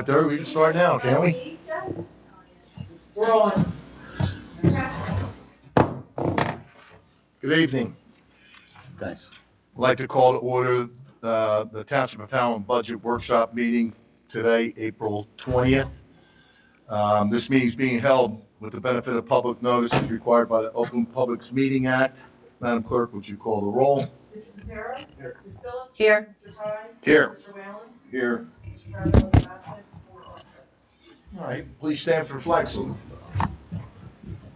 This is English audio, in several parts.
7:30, we can start now, can't we? We're on. Good evening. Thanks. I'd like to call to order the Township of Howland Budget Workshop meeting today, April 20th. This meeting is being held with the benefit of public notice as required by the Open Publics Meeting Act. Madam Clerk, would you call the roll? Mr. Patera? Here. Ms. Phillips? Here. Mr. Ty? Here. Mr. Whalen? Here. Mr. Fabro is absent. 4 are present. All right, please stand for flag salute.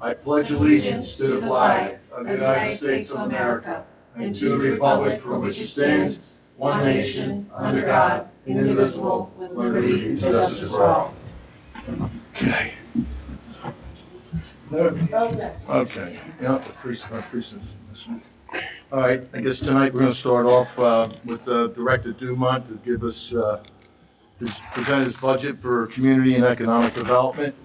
I pledge allegiance to the flag of the United States of America and to the republic for which it stands, one nation, under God, indivisible, with liberty and justice for all. Okay. Okay, yeah, all right, I guess tonight we're going to start off with Director Dumont to give us, present his budget for community and economic development.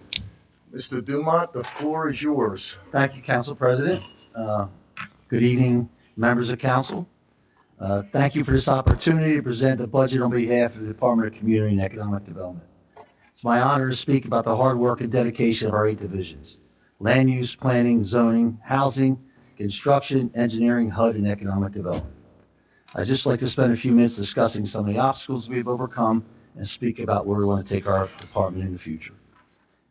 Mr. Dumont, the floor is yours. Thank you, Council President. Good evening, members of council. Thank you for this opportunity to present the budget on behalf of the Department of Community and Economic Development. It's my honor to speak about the hard work and dedication of our 8 divisions: land use, planning, zoning, housing, construction, engineering, HUD, and economic development. I'd just like to spend a few minutes discussing some of the obstacles we've overcome and speak about where we want to take our department in the future.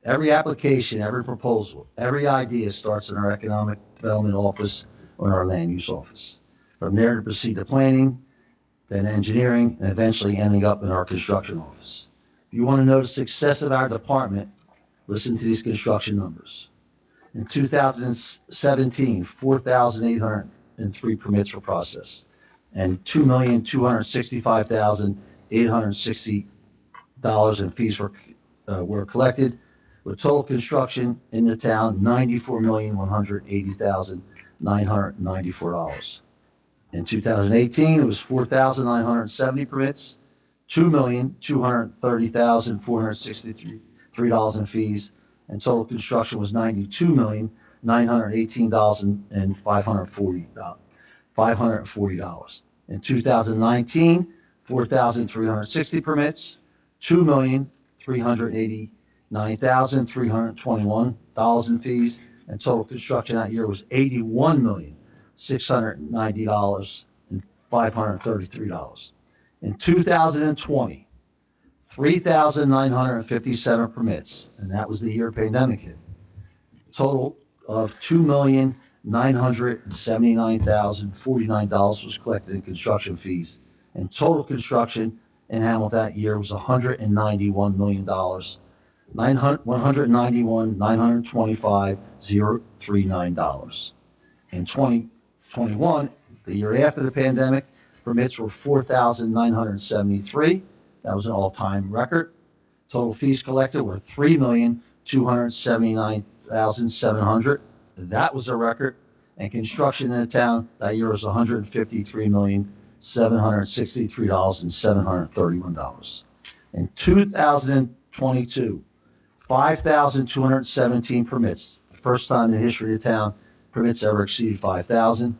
Every application, every proposal, every idea starts in our Economic Development Office or in our Land Use Office. From there to proceed to planning, then engineering, and eventually ending up in our Construction Office. If you want to know the success of our department, listen to these construction numbers. In 2017, 4,803 permits were processed, and $2,265,860 in fees were collected, with total construction in the town, $94,180,994. In 2018, it was 4,970 permits, $2,230,463 in fees, and total construction was $92,918,540. In 2019, 4,360 permits, $2,389,321 in fees, and total construction that year was $81,690,533. In 2020, 3,957 permits, and that was the year pandemic hit. Total of $2,979,049 was collected in construction fees, and total construction in Hamilton that year was $191 million, $191,925,039. In 2021, the year after the pandemic, permits were 4,973. That was an all-time record. Total fees collected were $3,279,700. That was a record. And construction in the town that year was $153,763,731. In 2022, 5,217 permits. The first time in the history of the town, permits ever exceeded 5,000.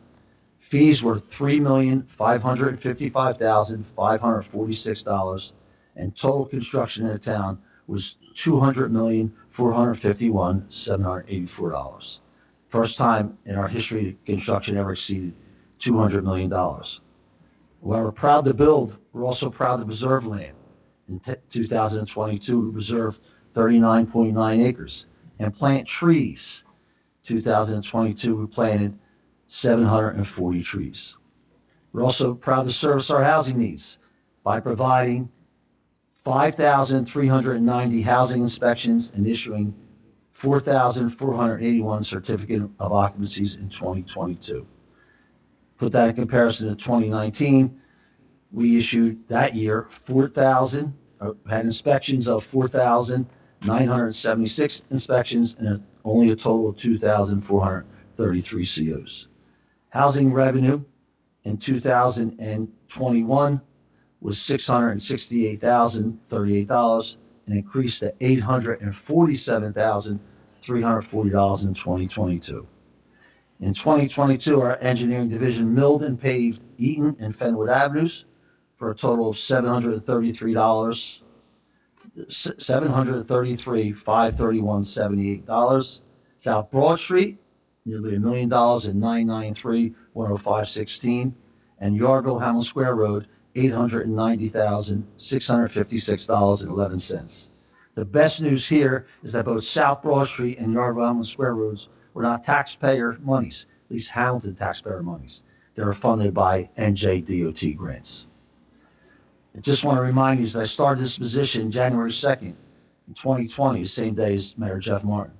Fees were $3,555,546, and total construction in the town was $200,451,784. First time in our history construction ever exceeded $200 million. While we're proud to build, we're also proud to preserve land. In 2022, we preserved 39.9 acres and plant trees. 2022, we planted 740 trees. We're also proud to service our housing needs by providing 5,390 housing inspections and issuing 4,481 certificate of occupancies in 2022. Put that in comparison to 2019, we issued that year had inspections of 4,976 inspections and only a total of 2,433 COs. Housing revenue in 2021 was $668,038 and increased to $847,340 in 2022. In 2022, our engineering division milled and paved Eaton and Fenwood Avenues for a total of $733 $733,531.78. South Broad Street, nearly $1 million in 993-10516. And Yarville Hamlin Square Road, $890,656.11. The best news here is that both South Broad Street and Yarville Hamlin Square Roads were not taxpayer monies, at least Hamilton taxpayer monies. They were funded by NJDOT grants. I just want to remind you that I started this position January 2nd, in 2020, the same day as Mayor Jeff Martin.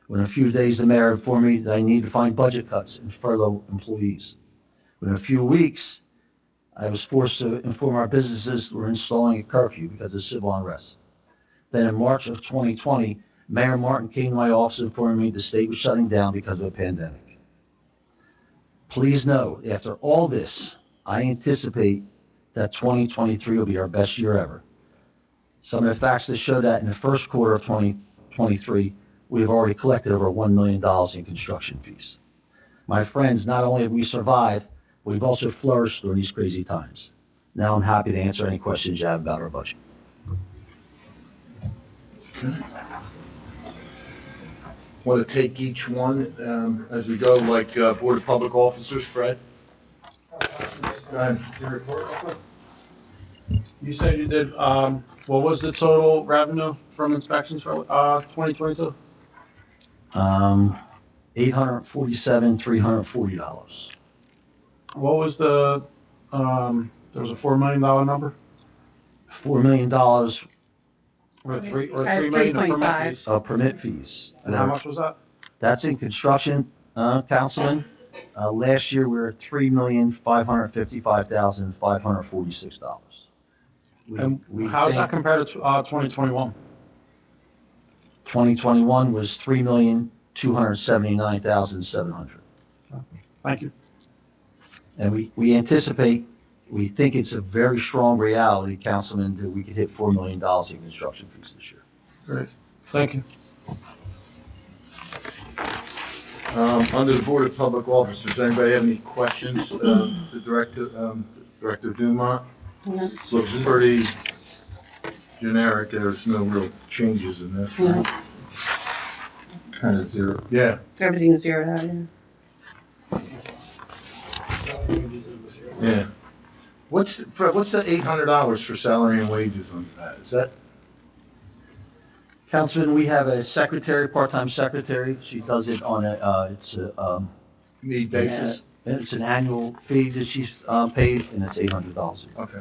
Within a few days, the mayor informed me that I needed to find budget cuts and furlough employees. Within a few weeks, I was forced to inform our businesses we're installing a curfew because of civil unrest. Then in March of 2020, Mayor Martin came to my office informing me the state was shutting down because of a pandemic. Please know, after all this, I anticipate that 2023 will be our best year ever. Some of the facts that show that in the first quarter of 2023, we have already collected over $1 million in construction fees. My friends, not only have we survived, but we've also flourished during these crazy times. Now I'm happy to answer any questions you have about our budget. Want to take each one as we go, like Board of Public Officers, Fred? Go ahead. Your report, real quick. You said you did, what was the total revenue from inspections for, 2022? $847,340. What was the, there was a $4 million number? $4 million Or three I have million of 3.5. permit fees? of permit fees. And how much was that? That's in construction, Councilman. Last year, we were at $3,555,546. And how does that compare to, 2021? 2021 was $3,279,700. Thank you. And we anticipate, we think it's a very strong reality, Councilman, that we could hit $4 million in construction fees this year. Great. Thank you. Under the Board of Public Officers, anybody have any questions to Director Dumont? No. Looks pretty generic, there's no real changes in this. No. Kind of zero. Yeah, Everything's zeroed out, yeah. yeah. Fred, what's the $800 for salary and wages on that? Is that? Councilman, we have a secretary, part-time secretary. She does it on Need basis? it's an annual fee that she's paid, and it's $800 a year. Okay.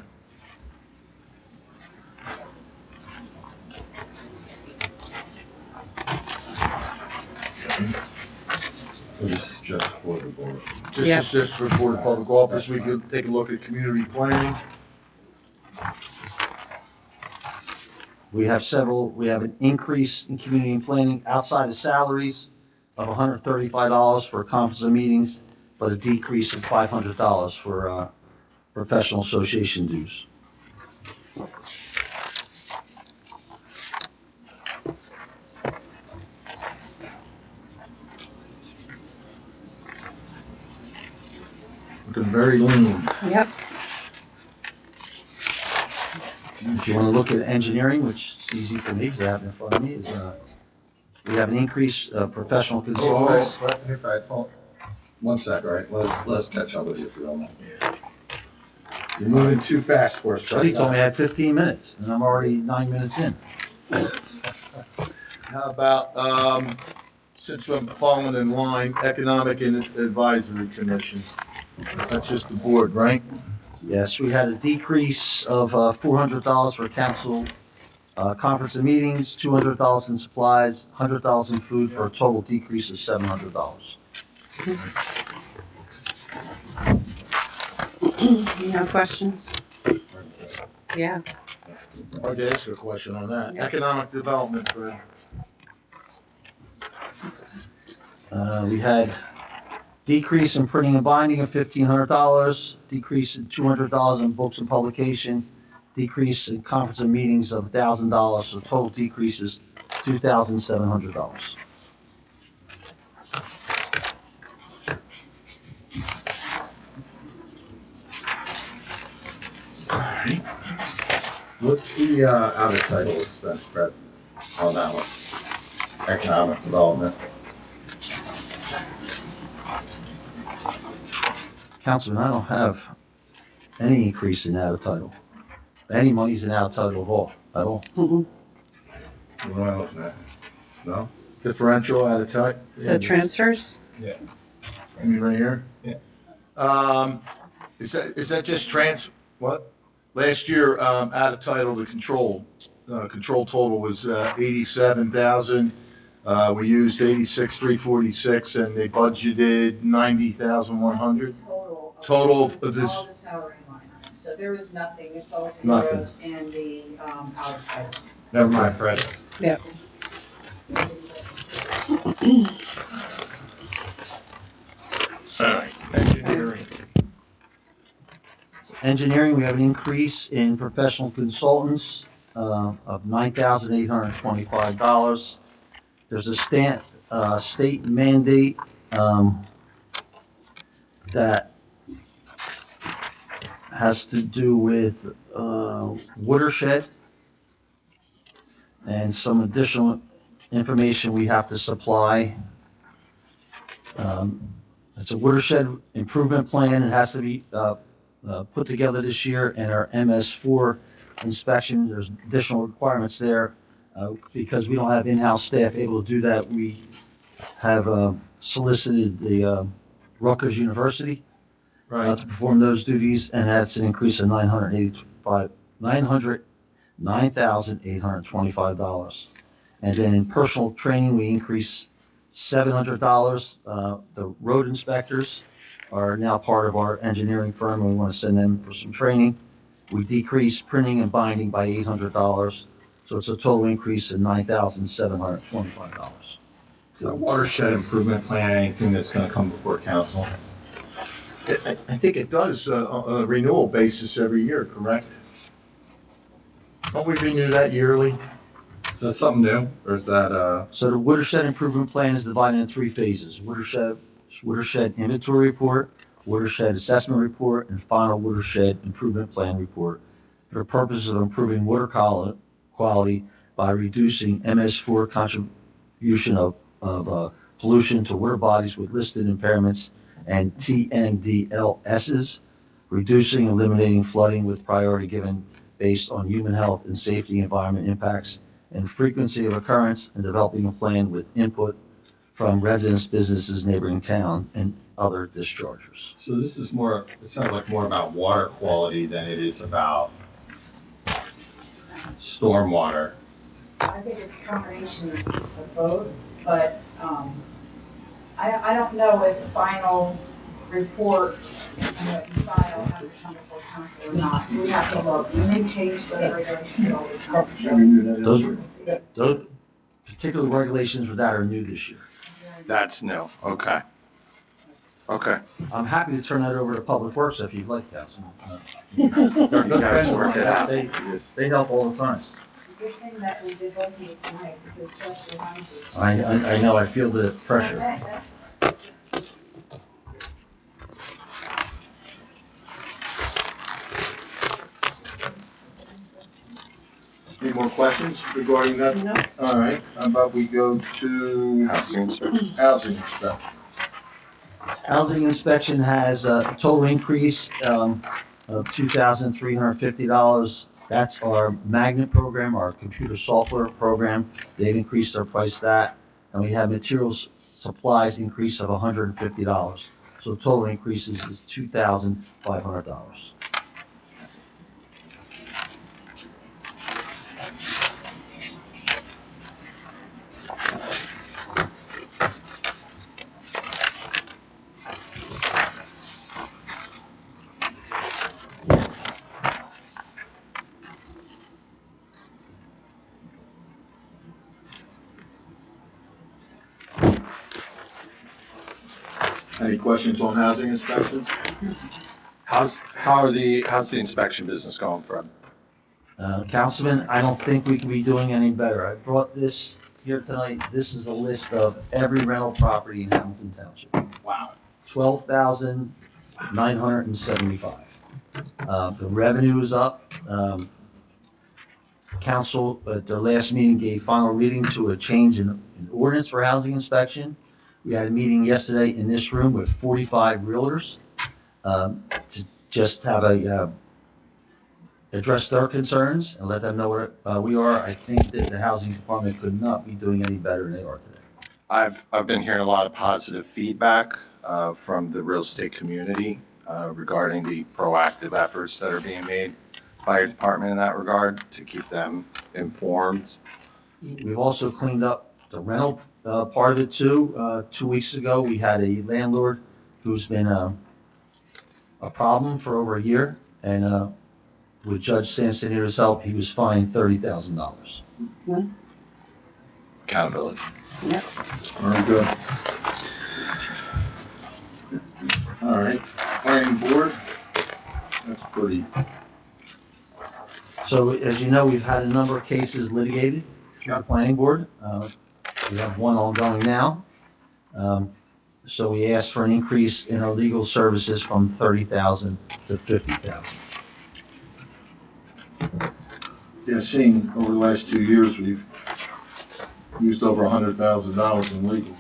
This is just for the board. This Yeah. is just for Board of Public Office, we could take a look at community planning. We have an increase in community planning outside of salaries of $135 for conference and meetings, but a decrease of $500 for professional association dues. Looking very lean. Yep. If you want to look at engineering, which is easy for me, because I have it in front of me, is we have an increase of professional consultants. Hey, Fred, hold, 1 sec, all right, let's catch up with you if you don't mind. You're moving too fast for us, Shuddy Fred. told me I had 15 minutes, and I'm already 9 minutes in. How about, since I'm falling in line, Economic and Advisory Commission? That's just the board, right? Yes, we had a decrease of $400 for council conference and meetings, $200 in supplies, $100 in food, for a total decrease of $700. No questions? Yeah. Hard to ask a question on that. Yeah. Economic Development, Fred. We had decrease in printing and binding of $1,500, decrease in $200 in books and publication, decrease in conference and meetings of $1,000, so total decrease is $2,700. What's the, out of title expense, Brett, on that one? Economic development. Councilman, I don't have any increase in out of title. Any monies in out of title at all. Mhm. What am I looking at? No? Differential out of title? The transfers? I mean, right here? Is that just what? Last year, out of title to control total was, 87,000. We used 86,346 and they budgeted 90,100. Total of this, All the salary line items, so there was nothing, it's all Nothing. zeros in the, out of title. Never mind, Fred. Yeah. alright, engineering. Engineering, we have an increase in professional consultants of $9,825. There's a state mandate that has to do with watershed and some additional information we have to supply. It's a watershed improvement plan. It has to be put together this year, and our MS4 inspection, there's additional requirements there. Because we don't have in-house staff able to do that, we have solicited the Rutgers University to perform those duties, and that's an increase of $9,825. And then in personal training, we increased $700. The road inspectors are now part of our engineering firm, and we want to send them for some training. We decreased printing and binding by $800, so it's a total increase of $9,725. So watershed improvement plan, anything that's gonna come before council? I think it does, on a renewal basis every year, correct? Don't we renew that yearly? Is that something new, or is that, So the watershed improvement plan is divided in three phases: watershed inventory report, watershed assessment report, and final watershed improvement plan report, for the purpose of improving water quality by reducing MS4 contribution of pollution to water bodies with listed impairments and TMDLSs, reducing and eliminating flooding with priority given based on human health and safety, environment impacts, and frequency of occurrence, and developing a plan with input from residents, businesses, neighboring town, and other dischargers. so this is more, it sounds like more about water quality than it is about stormwater. I think it's a combination of both, but, I don't know if the final report, that you file has to come before council or not. We have to look, and they change the regulations all the time, so. Those particular regulations for that are new this year. That's new, okay. Okay. I'm happy to turn that over to Public Works if you'd like, Councilman. You guys work it out. They help all the time. Good thing that we did both of you tonight, because just remind you. I know, I feel the pressure. Any more questions regarding that? No. All right, how about we go to Housing inspection. housing inspection? Housing inspection has a total increase of $2,350. That's our magnet program, our computer software program. They've increased their price that, and we have materials supplies increase of $150. So total increases is $2,500. Any questions on housing inspection? How's the inspection business going, Fred? Councilman, I don't think we can be doing any better. I brought this here tonight. This is a list of every rental property in Hamilton Township. Wow. 12,975. The revenue is up. council, at their last meeting, gave final reading to a change in ordinance for housing inspection. We had a meeting yesterday in this room with 45 realtors, to just have address their concerns and let them know where we are. I think that the housing department could not be doing any better than they are today. I've been hearing a lot of positive feedback from the real estate community regarding the proactive efforts that are being made by your department in that regard to keep them informed. We've also cleaned up the rental part of it too. 2 weeks ago, we had a landlord who's been a problem for over a year, and with Judge Sansonito's help, he was fined $30,000. Accountability. Yep. Very good. All right, planning board, that's pretty, So as you know, we've had a number of cases litigated through the planning board. We have one ongoing now. So we asked for an increase in our legal services from $30,000 to $50,000. Yeah, seeing over the last 2 years, we've used over $100,000 in legal.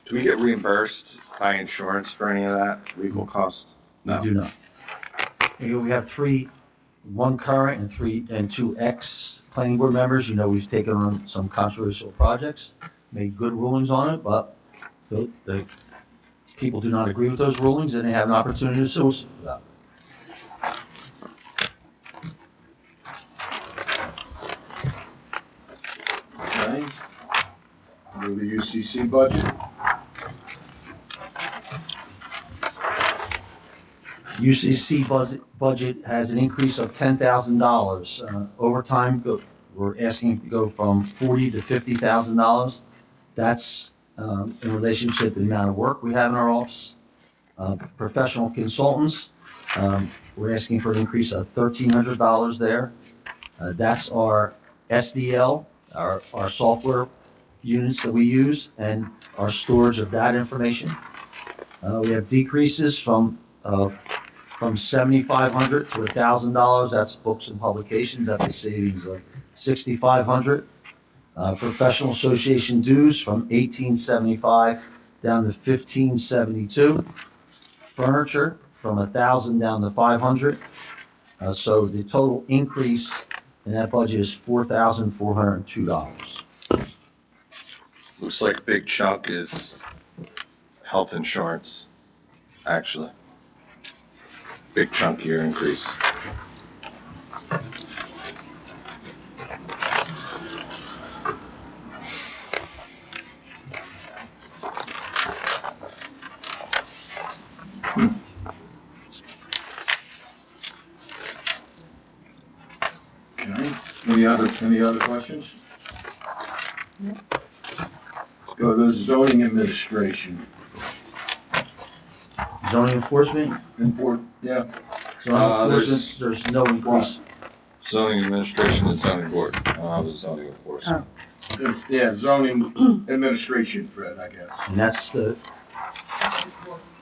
do we get reimbursed by insurance for any of that legal cost? We do not. We have one current and two ex-planning board members. You know, we've taken on some controversial projects, made good rulings on it, but the people do not agree with those rulings, and they have an opportunity to sue us about it. Okay. Go to the UCC budget. UCC budget has an increase of $10,000. Over time, we're asking to go from $40,000 to $50,000. That's in relationship to the amount of work we have in our office. Professional consultants, we're asking for an increase of $1,300 there. That's our SDL, our software units that we use, and our storage of that information. We have decreases from $7,500 to $1,000. That's books and publications. That's a savings of $6,500. Professional association dues from $1,875 down to $1,572. Furniture from $1,000 down to $500. So the total increase in that budget is $4,402. Looks like a big chunk is health insurance, actually. Big chunk of your increase. Okay. Any other questions? Go to zoning administration. Zoning enforcement, Yeah. there's no increase. Zoning administration and zoning board, the zoning enforcement. Yeah, zoning administration, Fred, I guess. And that's the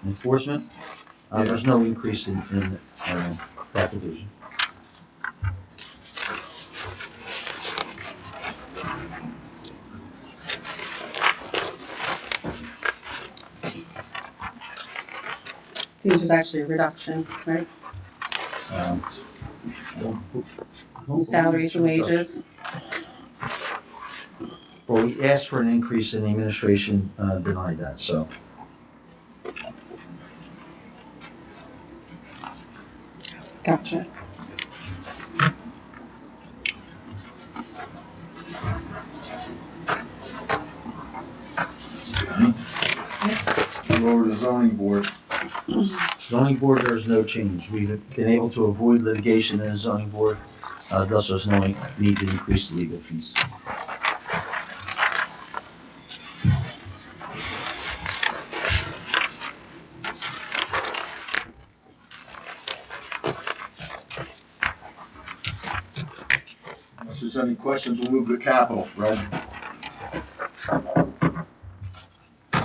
enforcement. There's no increase in that division. Seems there's actually a reduction, right? In salaries and wages. Well, we asked for an increase in the administration, denied that, so. Gotcha. Go over to zoning board. Zoning board, there's no change. We've been able to avoid litigation in the zoning board, thus there's no need to increase the legal fees. Unless there's any questions, we'll move to capital, Fred.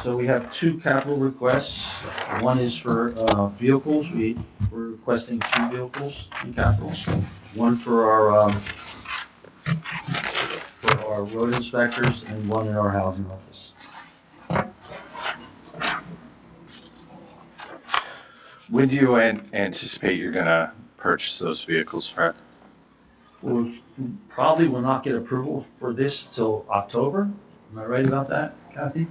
So So we have two capital requests. One is for vehicles. We're requesting two vehicles in capital. One for our road inspectors and one in our housing office. When do you anticipate you're gonna purchase those vehicles, Fred? We probably will not get approval for this till October. Am I right about that, Kathy?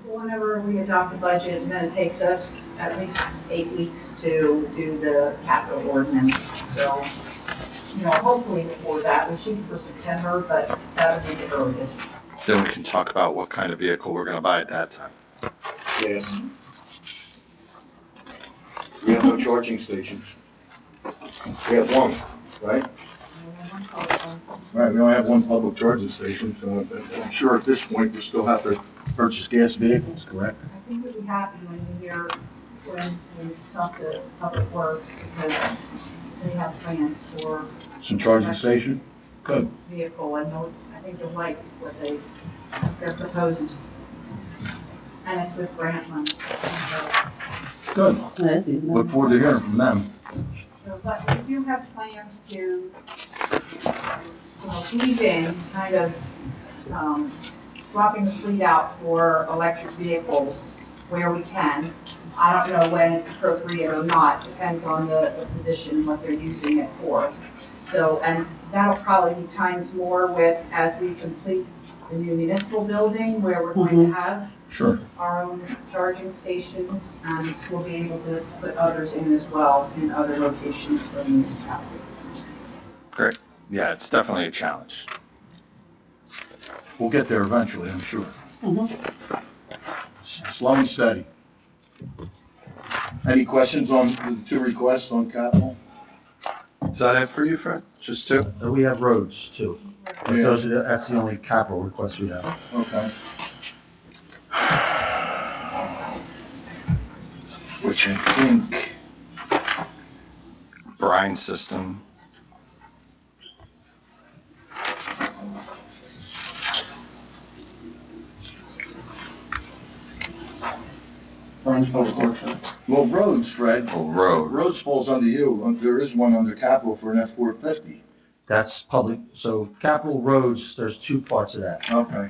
Whenever we adopt the budget, and then it takes us at least 8 weeks to do the capital ordinance. So, hopefully before that, we shoot for September, but that would be the earliest. Then we can talk about what kind of vehicle we're gonna buy at that time. Yes. We have no charging stations. We have one, right? Right, we only have one public charging station, so I'm sure at this point we still have to purchase gas vehicles, correct? I think we'll be happy when we talk to Public Works, because they have plans for Some charging station? Good. vehicle, and I think you'll like what they're proposing. And it's with grant money. Good. That is even Look forward to hearing from them. So, but we do have plans to, ease in, kind of, swapping the fleet out for electric vehicles where we can. I don't know when it's appropriate or not, depends on the position, what they're using it for. So, and that'll probably be times more with, as we complete the new municipal building, where we're going to have Sure. our own charging stations, and we'll be able to put others in as well in other locations for the municipality. Great. Yeah, it's definitely a challenge. We'll get there eventually, I'm sure. Mhm. Slow and steady. Any questions on the two requests on capital? Is that it for you, Fred? Just two? We have roads too. But Yeah. that's the only capital request we have. Okay. Which I think brine system. Well, roads, Fred. Oh, road. Roads falls under you. There is one under capital for an F-450. That's public, so capital roads, there's two parts of that. Okay.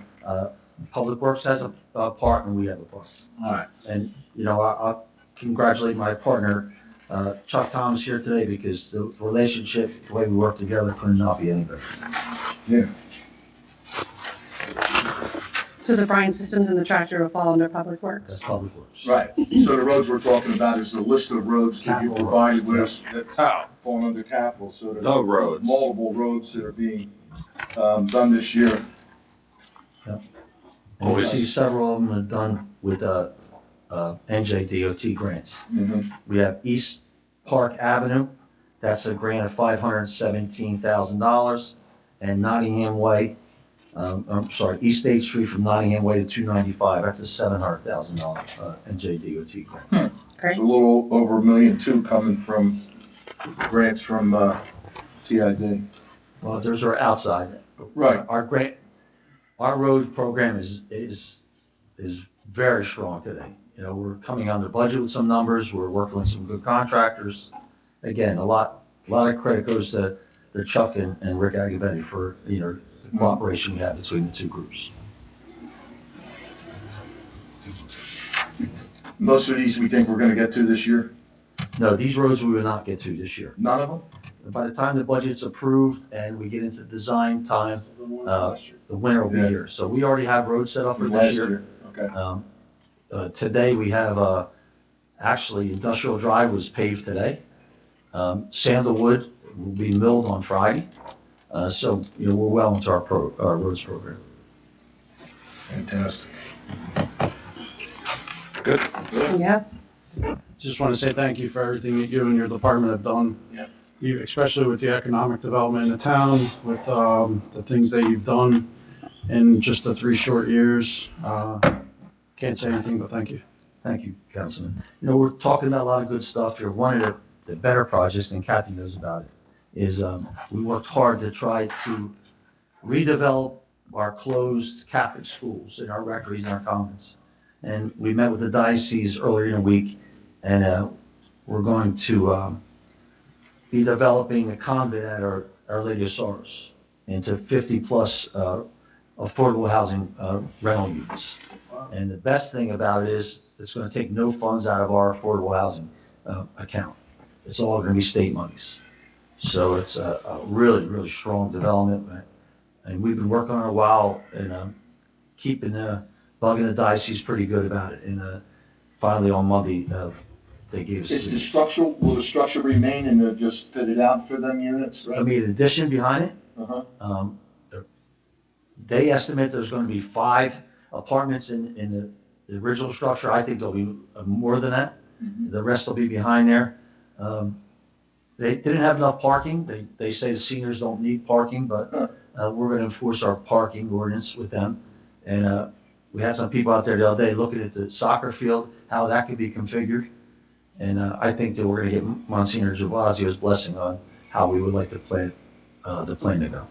Public Works has a part and we have a part. All right. And, I'll congratulate my partner, Chuck Thomas here today, because the relationship, the way we work together could not be any better. Yeah. So the brine systems and the tractor will fall under Public Works? That's Public Works. Right. So the roads we're talking about is the list of roads that you Capital provided with roads, us that fall under capital. So there's The roads. multiple roads that are being done this year. And we see several of them are done with NJDOT grants. Mhm. We have East Park Avenue, that's a grant of $517,000. And Nottingham Way, East 8th Street from Nottingham Way to 295, that's a $700,000 NJDOT grant. Great. So a little over $1.2 million coming from grants from TID. Well, those are outside. Right. Our road program is very strong today. We're coming under budget with some numbers, we're working with some good contractors. Again, a lot of credit goes to Chuck and Rick Agavetti for, the cooperation we have between the two groups. Most of these we think we're gonna get to this year? No, these roads we will not get to this year. None of them? By the time the budget's approved and we get into design time, the winter will be Yeah. here. So we already have roads set up for Last this year. Okay. Today, we have, actually, Industrial Drive was paved today. Sandalwood will be milled on Friday. So, we're well into our roads program. Fantastic. Good. Yeah. Just want to say thank you for everything that you and your department have done. Yep. You, especially with the economic development in the town, with the things that you've done in just the 3 short years. Can't say anything but thank you. Thank you, Councilman. We're talking about a lot of good stuff here. One of the better projects, and Kathy knows about it, is we worked hard to try to redevelop our closed Catholic schools in our rectories and our convents. And we met with the diocese earlier in the week, and we're going to be developing a convent at Our Lady of Sorrows into 50-plus affordable housing rental units. And the best thing about it is it's going to take no funds out of our affordable housing account. It's all going to be state monies. So it's a really, really strong development. And we've been working on it a while and bugging the diocese pretty good about it. And finally on Monday, they gave us. Will the structure remain and they'll just fit it out for them units, right? I mean, an addition behind it. Uh-huh. They estimate there's going to be 5 apartments in the original structure. I think there'll be more than that. The rest will be behind there. They didn't have enough parking. They say the seniors don't need parking, but we're going to enforce our parking ordinance with them. And we had some people out there the other day looking at the soccer field, how that could be configured. And I think that we're going to get Monsignor Gervasio's blessing on how we would like the plan to go.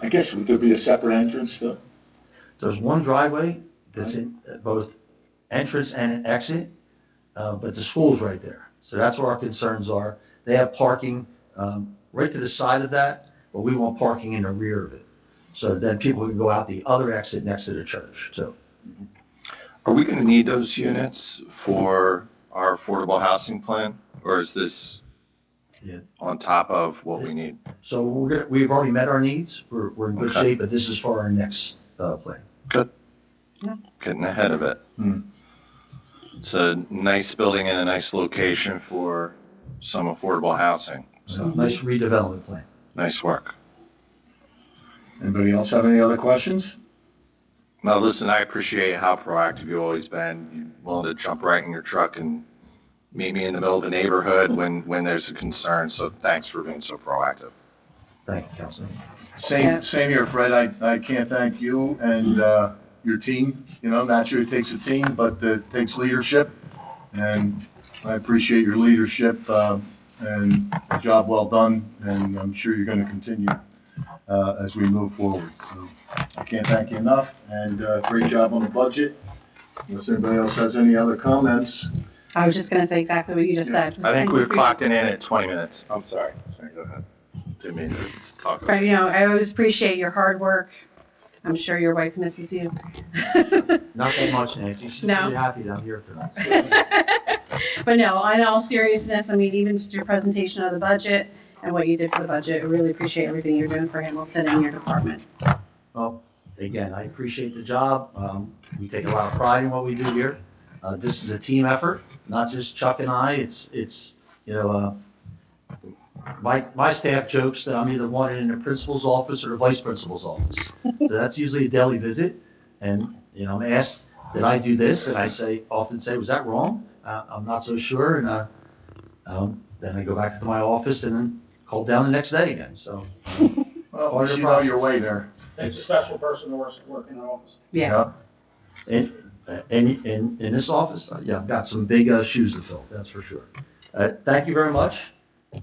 I guess would there be a separate entrance though? There's one driveway that's in both entrance and an exit, but the school's right there. So that's where our concerns are. They have parking right to the side of that, but we want parking in the rear of it. So then people can go out the other exit next to the church, too. Are we going to need those units for our affordable housing plan, or is this Yeah. on top of what we need? So we've already met our needs. We're in good Okay. shape, but this is for our next plan. Good. Yeah. Getting ahead of it. It's a nice building in a nice location for some affordable housing. So nice redevelopment plan. Nice work. Anybody else have any other questions? No, listen, I appreciate how proactive you've always been. You're willing to jump right in your truck and meet me in the middle of the neighborhood when there's a concern. So thanks for being so proactive. Thank you, Councilman. Same here, Fred. I can't thank you and your team. You know, naturally it takes a team, but it takes leadership. And I appreciate your leadership and a job well done. And I'm sure you're going to continue as we move forward. So I can't thank you enough. And great job on the budget. Unless anybody else has any other comments. I was just gonna say exactly what you just said. I think we were Thank you. clocking in at 20 minutes. I'm sorry. Sorry, go ahead. Didn't mean to talk over. But, you know, I always appreciate your hard work. I'm sure your wife misses you. Not that much, Nancy. She's No. pretty happy that I'm here tonight. But no, in all seriousness, I mean, even just your presentation of the budget and what you did for the budget, I really appreciate everything you're doing for Hamilton and your department. Well, again, I appreciate the job. We take a lot of pride in what we do here. This is a team effort, not just Chuck and I. It's you know, my staff jokes that I'm either wanted in the principal's office or the vice principal's office. So that's usually a daily visit. And, you know, I'm asked, did I do this? And I often say, was that wrong? I'm not so sure. And then I go back to my office and then call down the next day again. So, Well, you know your way there. It's a special person who works in an office. Yeah. in this office, yeah, I've got some big shoes to fill, that's for sure. Thank you very much.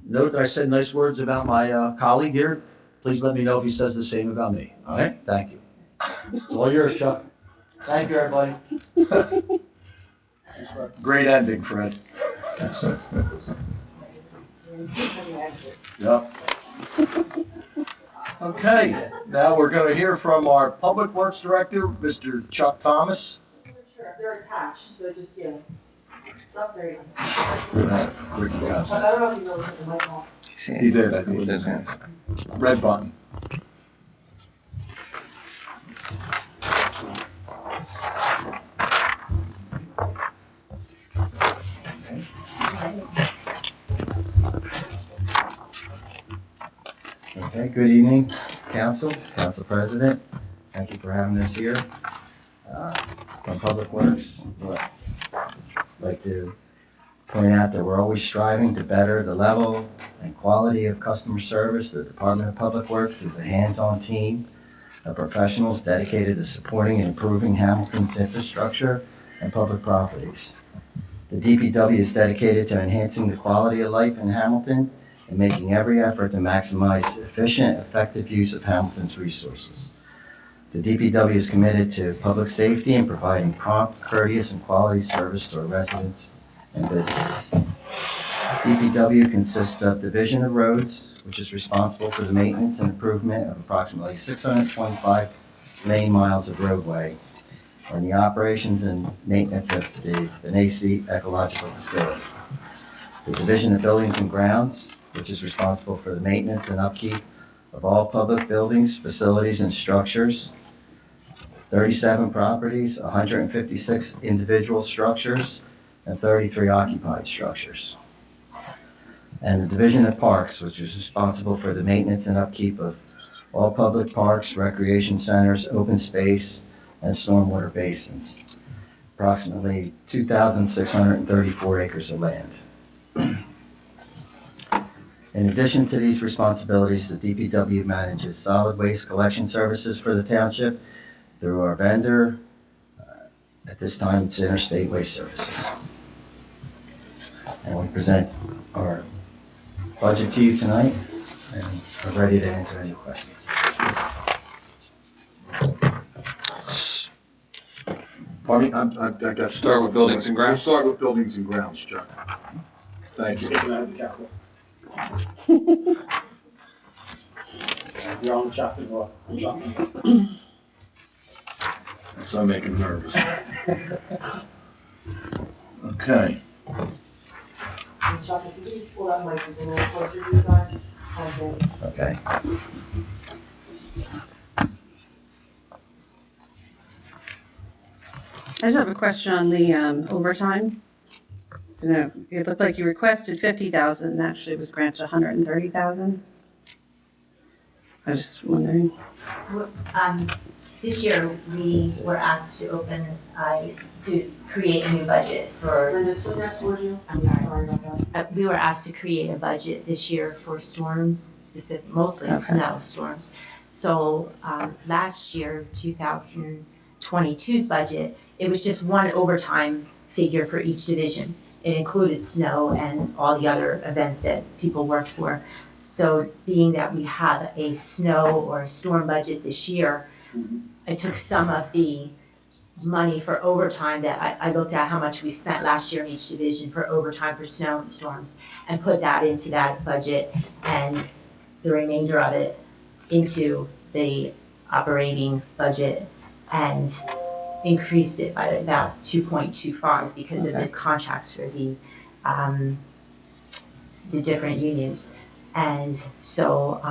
Note that I said nice words about my colleague here. Please let me know if he says the same about me. All right? Thank you. It's all yours, Chuck. Thank you, everybody. Great ending, Fred. Yep. Okay, now we're going to hear from our Public Works Director, Mr. Chuck Thomas. Sure, they're attached, so just, yeah. Oh, there you go. Quick catch. I don't know if you know what the mic on. He did, I think. With his hands. Red button. Okay, good evening, Council President. Thank you for having us here. From Public Works, I'd like to point out that we're always striving to better the level and quality of customer service. The Department of Public Works is a hands-on team of professionals dedicated to supporting and improving Hamilton's infrastructure and public properties. The DPW is dedicated to enhancing the quality of life in Hamilton and making every effort to maximize efficient, effective use of Hamilton's resources. The DPW is committed to public safety and providing prompt, courteous, and quality service to our residents and businesses. DPW consists of Division of Roads, which is responsible for the maintenance and improvement of approximately 625 lane miles of roadway, and the operations and maintenance of the Benassi Ecological Facility. The Division of Buildings and Grounds, which is responsible for the maintenance and upkeep of all public buildings, facilities, and structures. 37 properties, 156 individual structures, and 33 occupied structures. And the Division of Parks, which is responsible for the maintenance and upkeep of all public parks, recreation centers, open space, and stormwater basins. Approximately 2,634 acres of land. In addition to these responsibilities, the DPW manages solid waste collection services for the township through our vendor. At this time, it's Interstate Waste Services. And we present our budget to you tonight, and are ready to answer any questions. Pardon me, I got. Start with buildings and grounds. We'll start with buildings and grounds, Chuck. Thank you. Skipping ahead to capital. You're on the chopping block. I'm chopping. So I make him nervous. Okay. Chuck, if you could just pull that mic just a little closer to you guys. Okay. Okay. I just have a question on the overtime. You know, it looked like you requested 50,000 and actually was granted 130,000. I was just wondering. This year, we were asked to to create a new budget for. Linda, sit that towards you. I'm sorry. Sorry about that. We were asked to create a budget this year for storms, mostly Okay. snowstorms. So, last year, 2022's budget, it was just one overtime figure for each division. It included snow and all the other events that people worked for. So being that we have a snow or a storm budget this year, I took some of the money for overtime that I looked at how much we spent last year in each division for overtime for snow and storms and put that into that budget and the remainder of it into the operating budget and increased it by about 2.25 because of the contracts for the different unions. And so,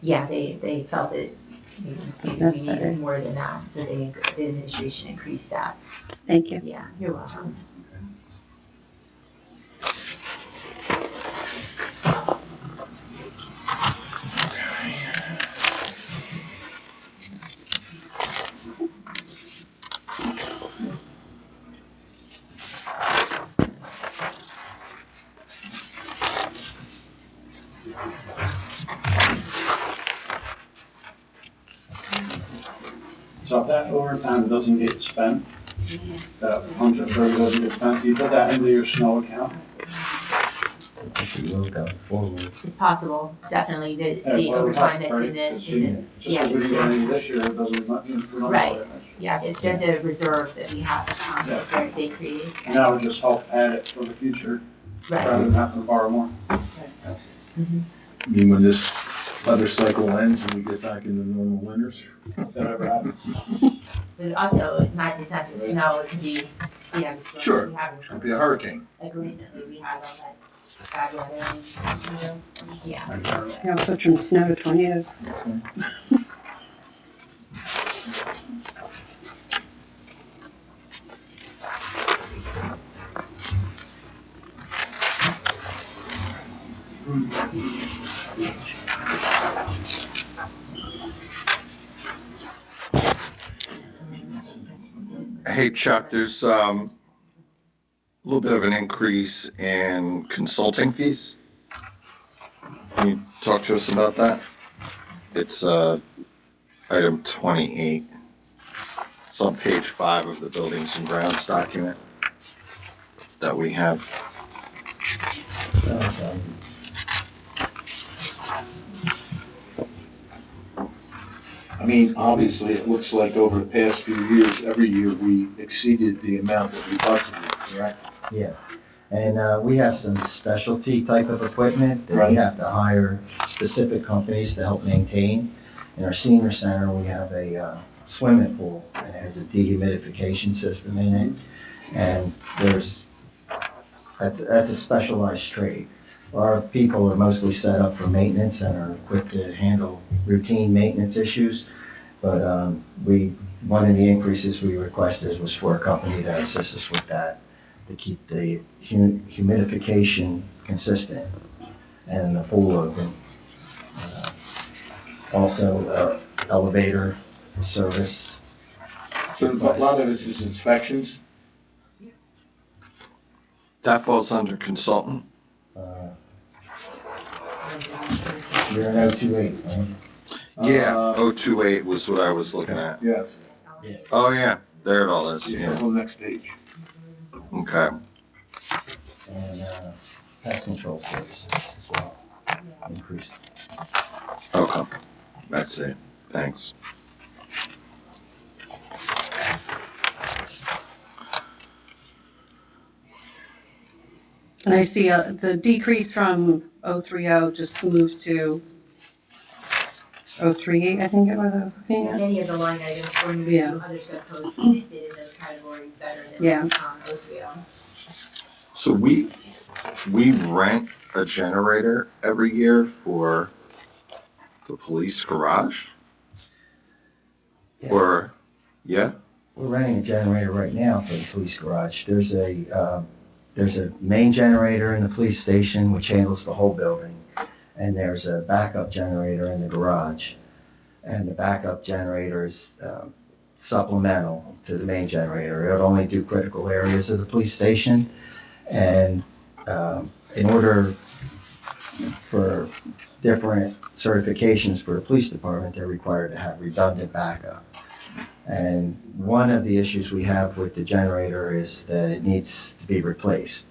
they felt that we needed more than that, so the administration increased that. Thank you. Yeah, you're welcome. So if that overtime doesn't get spent, that 130 doesn't get spent, you put that into your snow account? If you will go forward. It's possible, definitely, the Well, overtime that's right, in the, just because we yeah, didn't get any this year, it doesn't, we don't Right. know that next year. yeah, there's a reserve that we have, that they create. And that would just help add it for the future, rather Right. than having to borrow more. Mhm. I mean, when this weather cycle ends and we get back into normal winters? If that ever happens. But also, it's not just snow, it could be, the storms Sure. we have. Could be a hurricane. Like recently, we had all that bad weather and, yeah. Yeah, I'll switch from snow to tornadoes. Hey Chuck, there's a little bit of an increase in consulting fees. Can you talk to us about that? It's item 28. It's on page 5 of the Buildings and Grounds document that we have. I mean, obviously, it looks like over the past few years, every year we exceeded the amount that we budgeted, correct? Yeah, and we have some specialty type of equipment that we Right. have to hire specific companies to help maintain. In our senior center, we have a swimming pool, and it has a dehumidification system in it, and that's a specialized trade. Our people are mostly set up for maintenance and are equipped to handle routine maintenance issues, but one of the increases we requested was for a company to assist us with that, to keep the humidification consistent and the pool open. Also, elevator service. So a lot of this is inspections. That falls under consultant? You're in 028, right? Yeah, 028 was what I was looking at. Yes. Oh, yeah, there it all is, On yeah. the next page. Okay. And pest control services as well, increased. Okay, that's it, thanks. And I see the decrease from 030 just moved to 038, I think it was, I was looking at. Many of the line items were moved Yeah. to other subcodes, and it fit in those categories better than, Yeah. 030. So we rent a generator every year for the police garage? Yes. Or, yeah? We're renting a generator right now for the police garage. There's a main generator in the police station which handles the whole building, and there's a backup generator in the garage. And the backup generator is supplemental to the main generator. It'll only do critical areas of the police station, and in order for different certifications for the police department, they're required to have redundant backup. And one of the issues we have with the generator is that it needs to be replaced.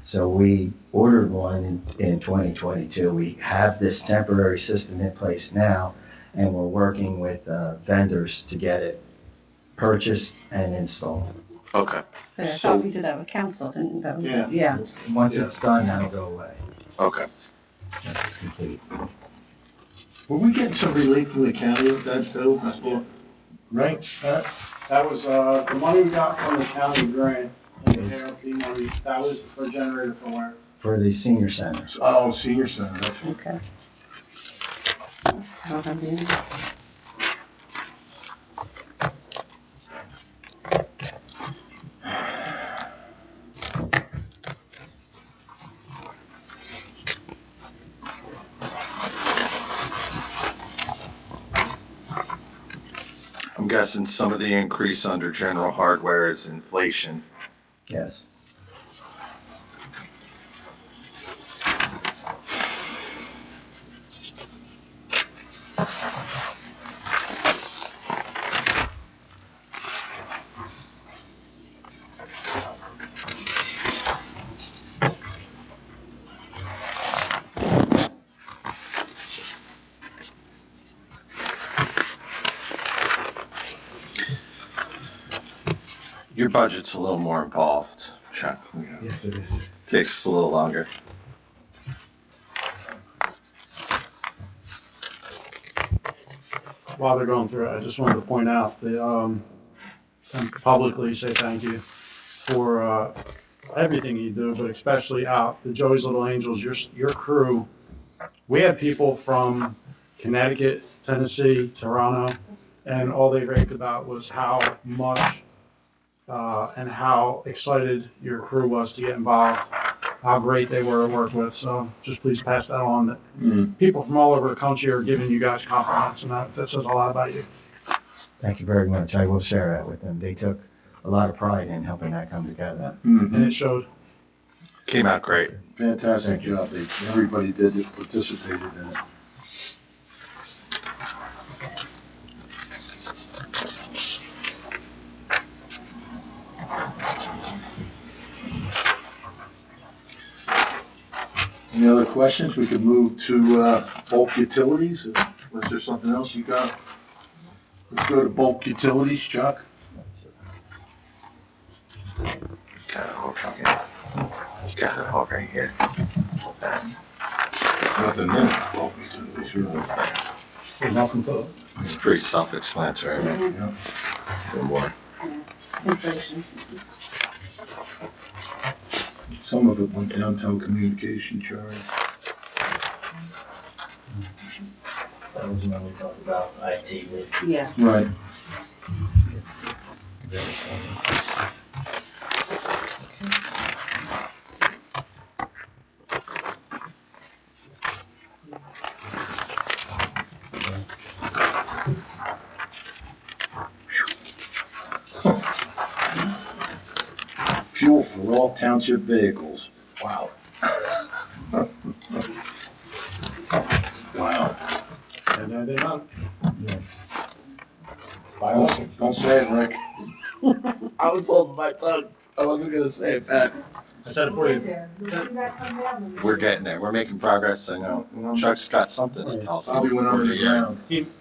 So we ordered one in 2022. We have this temporary system in place now, and we're working with vendors to get it purchased and installed. Okay, So I thought we did that with council, didn't we? Yeah. Yeah. Once it's done, that'll go away. okay. That's complete. Were we getting some relief from the county with that too? Right? That was, the money we got from the county grant, and the ARP money, that was for generator for where? For the senior centers. Oh, senior center, that's right. Okay. I don't have the. I'm guessing some of the increase under general hardware is inflation. Yes. Your budget's a little more involved, Chuck. Yes, it is. Takes us a little longer. While they're going through it, I just wanted to point out that, and publicly say thank you for, everything you do, but especially out, the Joey's Little Angels, your crew. We had people from Connecticut, Tennessee, Toronto, and all they raved about was how much, and how excited your crew was to get involved, how great they were to work with. So just please pass that on, that people from all over the country are giving you guys compliments, and that says a lot about you. Thank you very much. I will share that with them. They took a lot of pride in helping that come together. And it showed. Came out great. Fantastic job. Everybody participated in it. Any other questions? We could move to bulk utilities, unless there's something else you got. Let's go to bulk utilities, Chuck. Got it all right here. You got it all right here. Nothing in bulk utilities, really. Nothing to it. It's pretty self-explanatory, right? For more. Inflation. Some of it went downtown communication charge. That was when we talked about IT with. Yeah. Right. Fuel for all township vehicles. Wow. Wow. And they're not. Don't say it, Rick. I was holding my tongue. I wasn't gonna say it, Pat. I said it for you. We're getting there. We're making progress. I know. Chuck's got something to tell us. Probably went under the ground. Team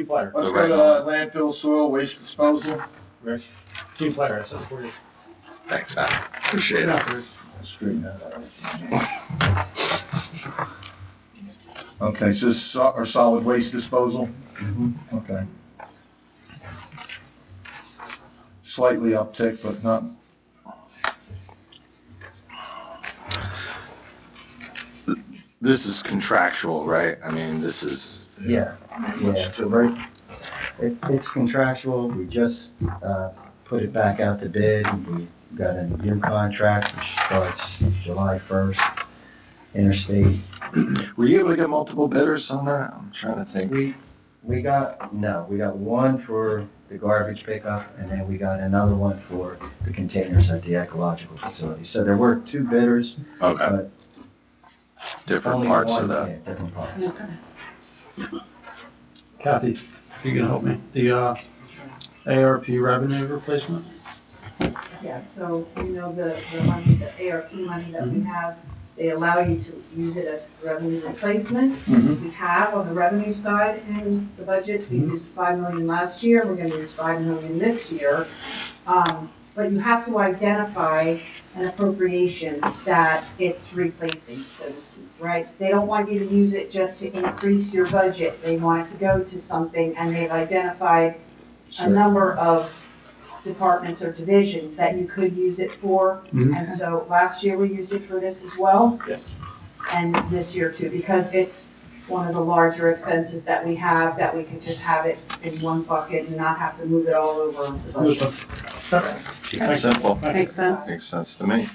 player. Let's go to landfill soil waste disposal. Rick. Team player, I said it for you. Thanks, Pat. Appreciate it. Straighten that out. Okay, so this is our solid waste disposal? Okay. Slightly uptick, but not. This is contractual, right? I mean, this is, Yeah, so right, it's contractual, we just, put it back out to bid, we got a new contract which starts July 1st, interstate. were you able to get multiple bidders on that? I'm trying to think. We got one for the garbage pickup, and then we got another one for the containers at the ecological facility. So there were 2 bidders, Okay, but different only parts one, of that. yeah, different parts. Kathy, you can help me. The, ARP revenue replacement? Yeah, so, you know, the money, the ARP money that we have, they allow you to use it as revenue replacement. We have on the revenue side in the budget, we used 5 million last year, we're gonna use 5 million this year. But you have to identify an appropriation that it's replacing, so to speak, right? They don't want you to use it just to increase your budget, they want it to go to something, and they've identified a number of departments or divisions that you could use it for. And so last year we used it for this as well. Yes. And this year too, because it's one of the larger expenses that we have, that we could just have it in one bucket and not have to move it all over the budget. Keep it simple. Makes sense. Makes sense to me.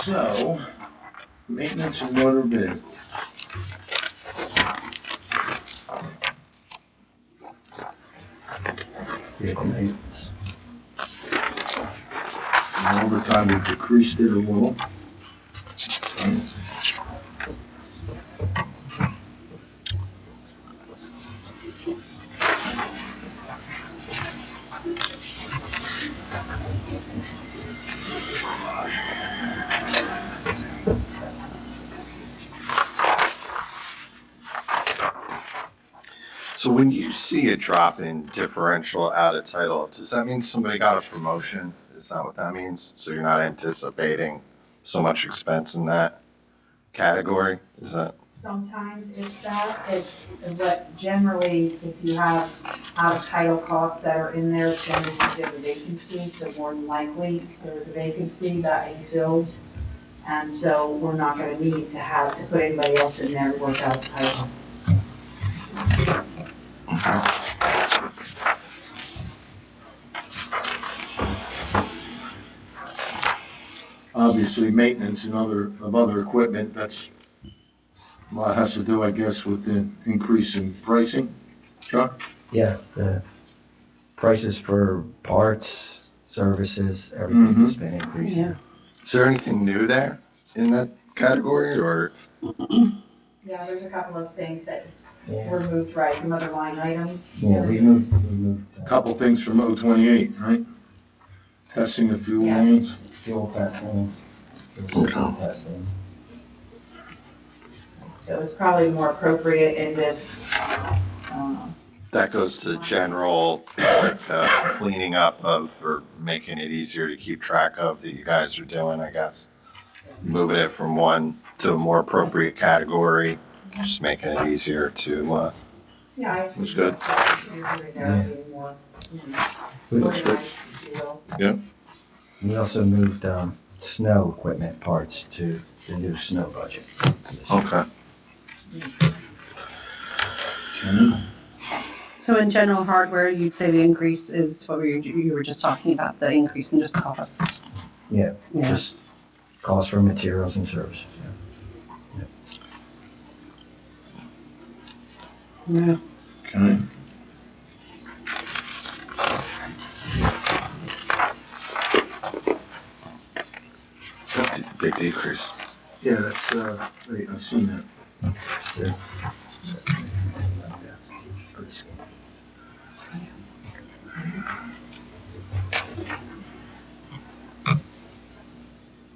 So, maintenance and motor vehicles. Vehicle maintenance. Over time, we decreased it a little. So when you see a drop in differential out of title, does that mean somebody got a promotion? Is that what that means? So you're not anticipating so much expense in that category? Is that? Sometimes it's that, but generally, if you have out of title costs that are in there, generally you have a vacancy, so more than likely, there was a vacancy that you filled. And so we're not gonna need to put anybody else in there to work out of title. Obviously, maintenance and other equipment, that's, well, it has to do, I guess, with the increase in pricing. Chuck? Yes, the prices for parts, services, everything has been increasing. Yeah. Is there anything new there in that category or? Yeah, there's a couple of things that Yeah, were moved right from other line items. yeah, we moved. Couple things from 028, right? Testing the fuel Yes. lanes. Fuel testing, fuel system testing. So it's probably more appropriate in this, That goes to general, like, cleaning up of, or making it easier to keep track of that you guys are doing, I guess. Moving it from one to a more appropriate category, just making it easier to, yeah, I. Looks good. More, We- organized, if you will. We also moved, snow equipment parts to the new snow budget. okay. So in general hardware, you'd say the increase is what you were just talking about, the increase in just costs? Yeah, Yeah. just cost for materials and services. Yeah. Okay. That's a big decrease. Yeah, that's, right, I've seen that. Yeah.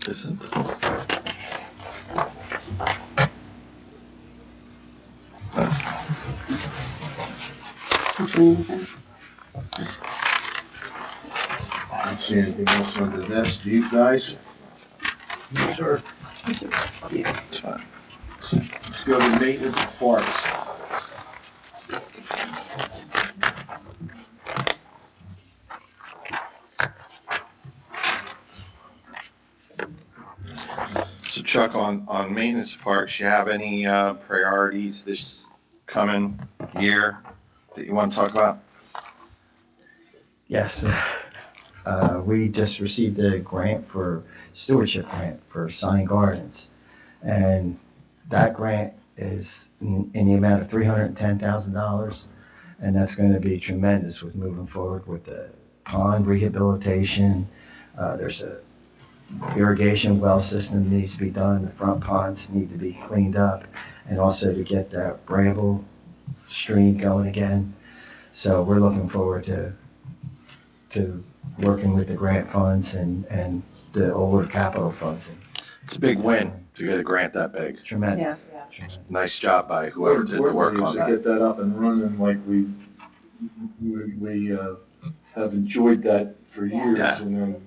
Isn't? I don't see anything else under this, do you guys? Sure. It's fine. Let's go to maintenance of parks. So Chuck, on maintenance parks, you have any, priorities this coming year that you want to talk about? Yes, we just received a grant for, stewardship grant for Sign Gardens. And that grant is in the amount of $310,000. And that's gonna be tremendous with moving forward with the pond rehabilitation. There's a irrigation well system that needs to be done, the front ponds need to be cleaned up, and also to get that Bramble stream going again. So we're looking forward to working with the grant funds and the older capital funds. It's a big win to get a grant that big. Tremendous. Yeah. Tremendous. Nice job by whoever did the work on To that. get that up and running like we have enjoyed that for years Yeah. and then,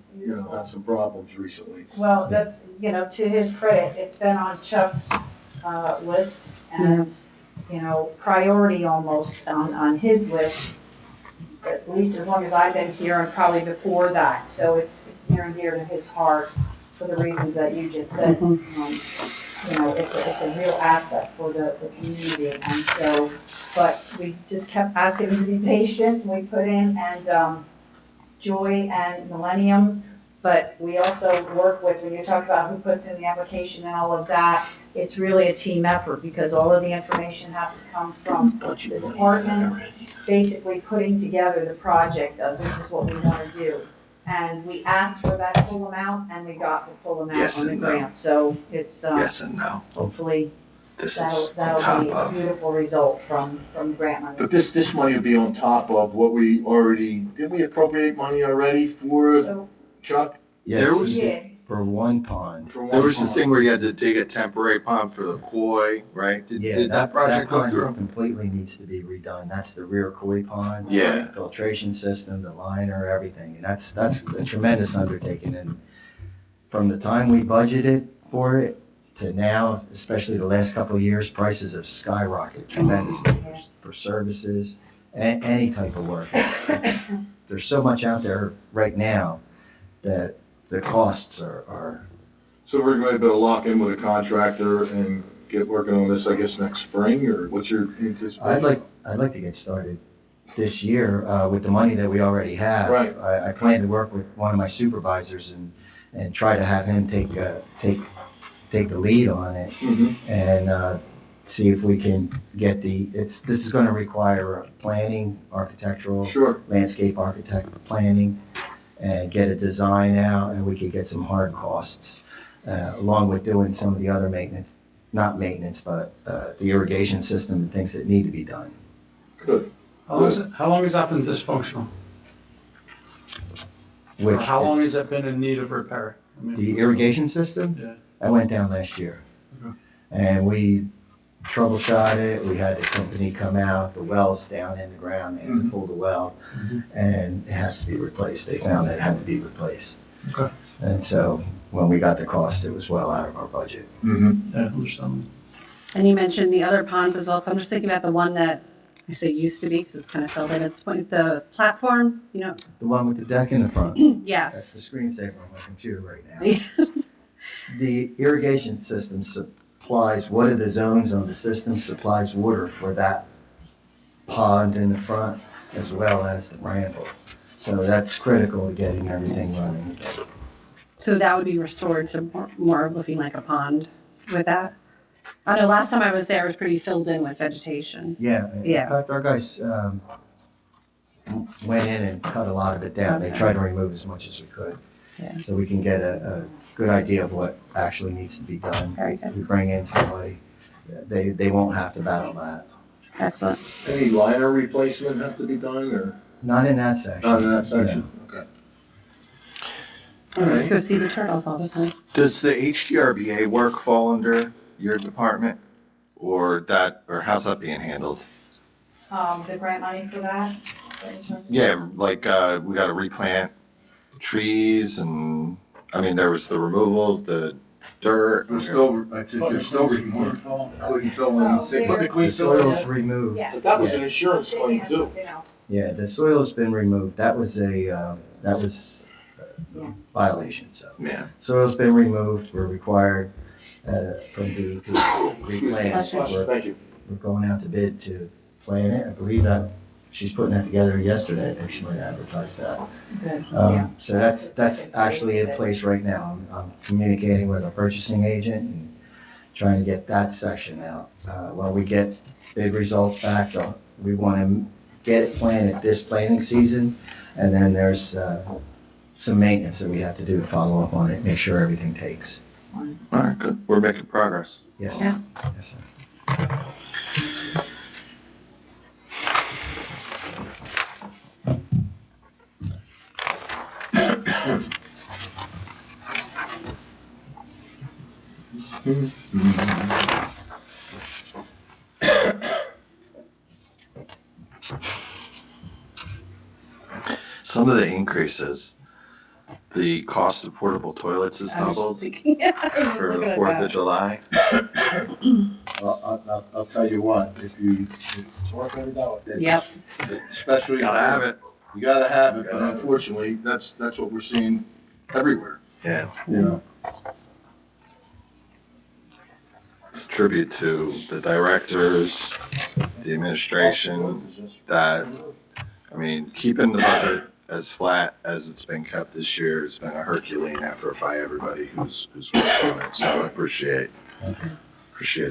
had some problems recently. Well, that's, to his credit, it's been on Chuck's, list and, priority almost on his list, at least as long as I've been here and probably before that. So it's near and dear to his heart for the reasons that you just said. It's a real asset for the community. And so, but we just kept asking him to be patient. We put in and, Joy and Millennium, but we also work with, when you talk about who puts in the application and all of that, it's really a team effort because all of the information has to come from the department, basically putting together the project of this is what we want to do. And we asked for that full amount and we got the full amount Yes on the and no. grant. So it's, Yes and no. hopefully This is that'll on top be a of. beautiful result from the grant money. But this money will be on top of what we already, did we appropriate money already for So Chuck? Yes, There we was- did. for one pond. For one There was the pond? thing where you had to dig a temporary pump for the koi, right? Did that project go pond through? completely needs to be redone. That's the rear koi pond. Yeah. Filtration system, the liner, everything. And that's a tremendous undertaking. And from the time we budgeted for it to now, especially the last couple of years, prices have skyrocketed tremendously for services and any type of work. There's so much out there right now that the costs are So we're going to be able to lock in with a contractor and get working on this, I guess, next spring, or what's your anticipation? I'd like to get started this year, with the money that we already have. Right. I plan to work with one of my supervisors and try to have him take the lead on it Mhm. and, see if we can get this is gonna require planning, architectural. Sure. Landscape architect planning, and get a design out, and we could get some hard costs, along with doing some of the other maintenance, not maintenance, but, the irrigation system and things that need to be done. Good. How long has that been dysfunctional? Or Which, how long has that been in need of repair? I mean, the irrigation system? Yeah. That went down last year. Okay. And we troubleshot it, we had the company come out, the well's down in the ground, they had to pull the well, and it has to be replaced, they found that it had to be replaced. Okay. And so, when we got the cost, it was well out of our budget. Yeah, understand. And you mentioned the other ponds as well, so I'm just thinking about the one that, I say used to be, because it's kind of filled in, it's the platform, you know? The one with the deck in the front, that's Yes. the screensaver on my computer right now. The irrigation system supplies, one of the zones on the system supplies water for that pond in the front as well as the bramble. So that's critical to getting everything running. So that would be restored to more of looking like a pond with that? I know last time I was there, it was pretty filled in with vegetation. Yeah, in Yeah. fact, our guys went in and cut a lot of it down. They Okay. tried to remove as much as we could. Yeah. So we can get a good idea of what actually needs to be done. Very good. We bring in somebody, they won't have to battle that. Excellent. Any liner replacement have to be done, or Not in that section. not in that section? Okay. All Just go right. see the turtles all the time. Does the HDRBA work fall under your department, or how's that being handled? The grant money for that? Yeah, like, we gotta replant trees and, I mean, there was the removal of the dirt. They're still, I think they're still removing. Clean fill in, Oh, put the clean The fill in. soil's removed. Yes. But that was an insurance claim too. Yeah, the soil's been removed. That was violation, so. Yeah. Soil's been removed. We're required, from DEP to replant. Thank you. We're going out to bid to plan it. I believe that she's putting that together yesterday. I think she might advertise that. Good. So that's actually in place right now. I'm communicating with our purchasing agent and trying to get that section out. When we get bid results back, we want to get it planted this planting season, and then there's some maintenance that we have to do to follow up on it, make sure everything takes. All right, good. We're making progress. Yes. Yeah. Yes, sir. Some of the increases, the cost of portable toilets has I was just doubled thinking, I was just for looking the at 4th of that. July. I'll tell you what, if it's worth every dollar. Yep. Especially. Gotta have it. You gotta have it, but Gotta have it. unfortunately, that's what we're seeing everywhere, Yeah. you know? It's a tribute to the directors, the administration, that, I mean, keeping the budget as flat as it's been kept this year has been a Herculean effort by everybody who's worked on it, so I appreciate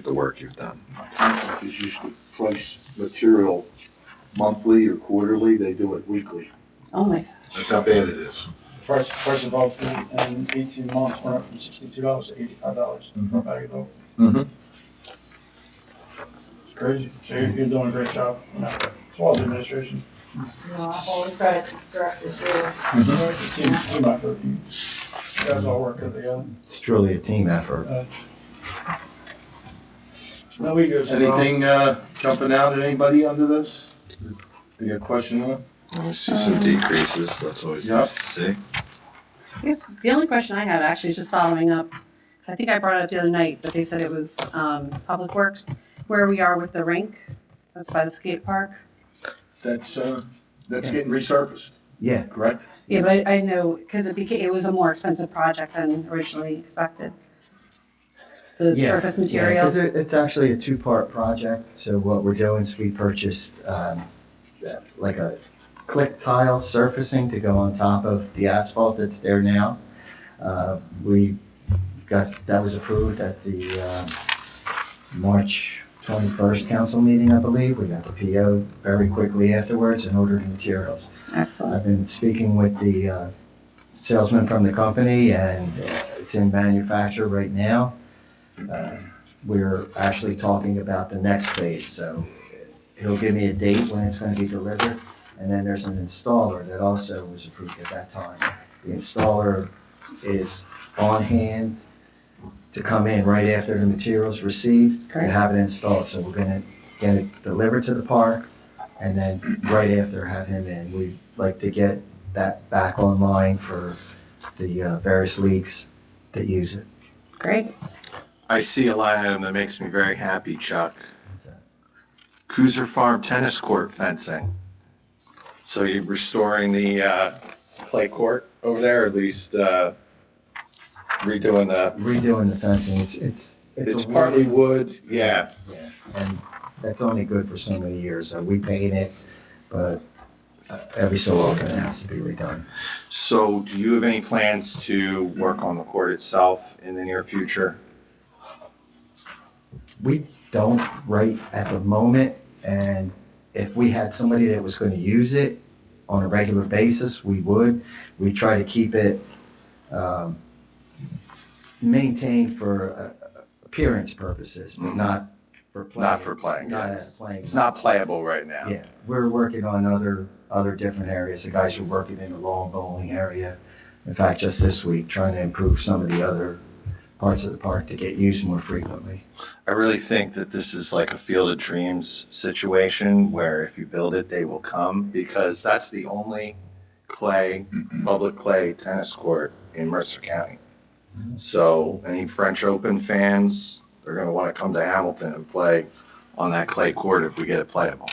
the work you've done. Because you should price material monthly or quarterly, they do it weekly. Oh my God. That's how bad it is. Price of oak in 18 months went up from $62 to $85 per bag of oak. Mm-hmm. It's crazy. So you're doing a great job. As well as the administration. Well, we've got directors here. Team effort. You guys all work together. It's truly a team effort. No, we go. Anything, jumping out at anybody under this? You got a question on it? We see some decreases, that's always nice to see. Here's- The only question I have actually is just following up, 'cause I think I brought it up the other night, but they said it was, Public Works, where we are with the rink, that's by the skate park. That's getting resurfaced, Yeah, correct? Yeah, but I know, because it was a more expensive project than originally expected. The Yeah, surface yeah, material. 'cause it's actually a two-part project, so what we're doing is we purchased, like a click tile surfacing to go on top of the asphalt that's there now. That was approved at the, March 21st council meeting, I believe. We got the PO very quickly afterwards and ordered the materials. Excellent. I've been speaking with the, salesman from the company, and it's in manufacture right now. We're actually talking about the next phase, so he'll give me a date when it's gonna be delivered, and then there's an installer that also was approved at that time. The installer is on hand, to come in right after the material's received Great. and have it installed. So we're gonna get it delivered to the park and then right after have him in. We'd like to get that back online for the various leagues that use it. Great. I see a line item that makes me very happy, Chuck. Cruiser Farm tennis court fencing. So you're restoring the clay court over there, or at least redoing Redoing the fencing, it's a partly wood. wood, yeah. Yeah, and that's only good for so many years. We paint it, but every so often it has to be redone. So do you have any plans to work on the court itself in the near future? We don't right at the moment, and if we had somebody that was gonna use it on a regular basis, we would. We try to keep it, maintained for appearance purposes, but not for playing. Not for playing, Not yes. as playing. It's not playable right now. Yeah, we're working on other different areas. The guys are working in the lawn bowling area. In fact, just this week, trying to improve some of the other parts of the park to get used more frequently. I really think that this is like a Field of Dreams situation where if you build it, they will come, because that's the only public clay tennis court in Mercer County. So any French Open fans, they're gonna wanna come to Hamilton and play on that clay court if we get it playable.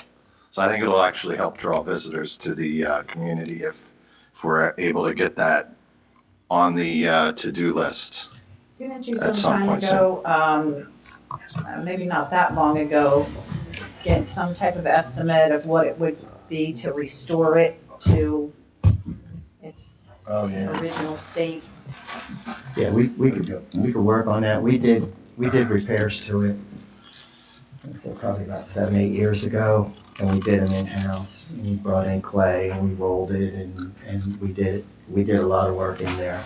So I think it'll actually help draw visitors to the community if we're able to get that on the to-do list. Didn't you At some some time point ago, maybe not that long ago, get some type of estimate of what it would be to restore it to its original state? Yeah, we could work on that. We did repairs to it, I'd say probably about 7, 8 years ago, and we did them in-house. And we brought in clay and we rolled it and we did a lot of work in there.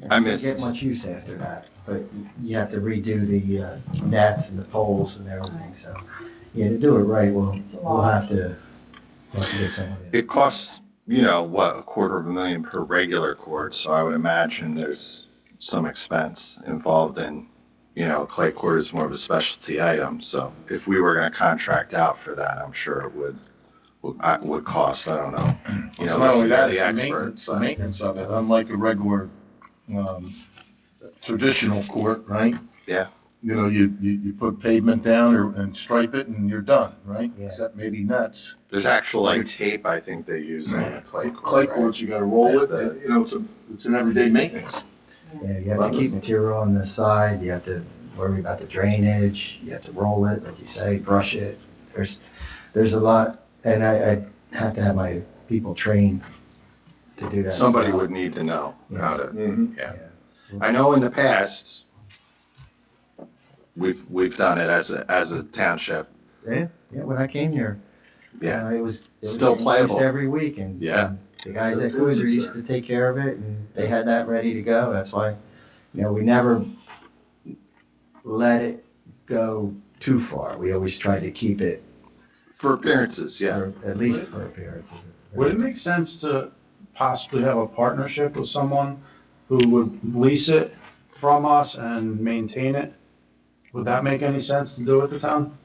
I Didn't get much use after that, but you have to redo the nets and the poles and everything, so, yeah, to do it right, we'll have to get someone in. It costs, $250,000 per regular court, so I would imagine there's some expense involved in, clay court is more of a specialty item, so if we were gonna contract out for that, I'm sure it would cost, I don't know. Not only that, the it's experts, the maintenance of it, unlike a regular, traditional court, right? Yeah. You put pavement down and stripe it and you're done, right? Yeah. Except maybe nets. There's actual tape I think they use on the clay court. Clay right? courts, you gotta roll it, it's an everyday maintenance. Yeah, you have to keep material on the side, you have to worry about the drainage, you have to roll it, like you say, brush it. There's a lot, and I have to have my people trained to do that. Somebody would need to know how to, Mhm. yeah. I know in the past, we've done it as a township. Yeah, when I came here, Yeah. it was Still used playable. every week, and Yeah. and the guys at Cruiser used to take care of it, and they had that ready to go. That's why, we never let it go too far. We always tried to keep it, For appearances, yeah. at least for appearances. Would it make sense to possibly have a partnership with someone who would lease it from us and maintain it? Would that make any sense to do with the town?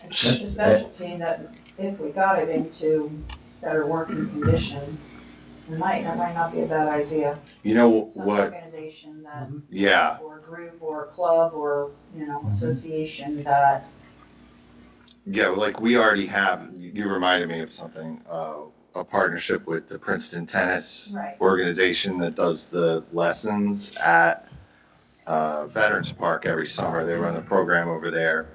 It's a specialty that if we got it into better working condition, that might not be a bad idea. You know Some what, organization that, yeah, or a group, or a club, or, association that, yeah, like we already have, you reminded me of something, a partnership with the Princeton Tennis Right. Organization that does the lessons at Veterans Park every summer. They run the program over there.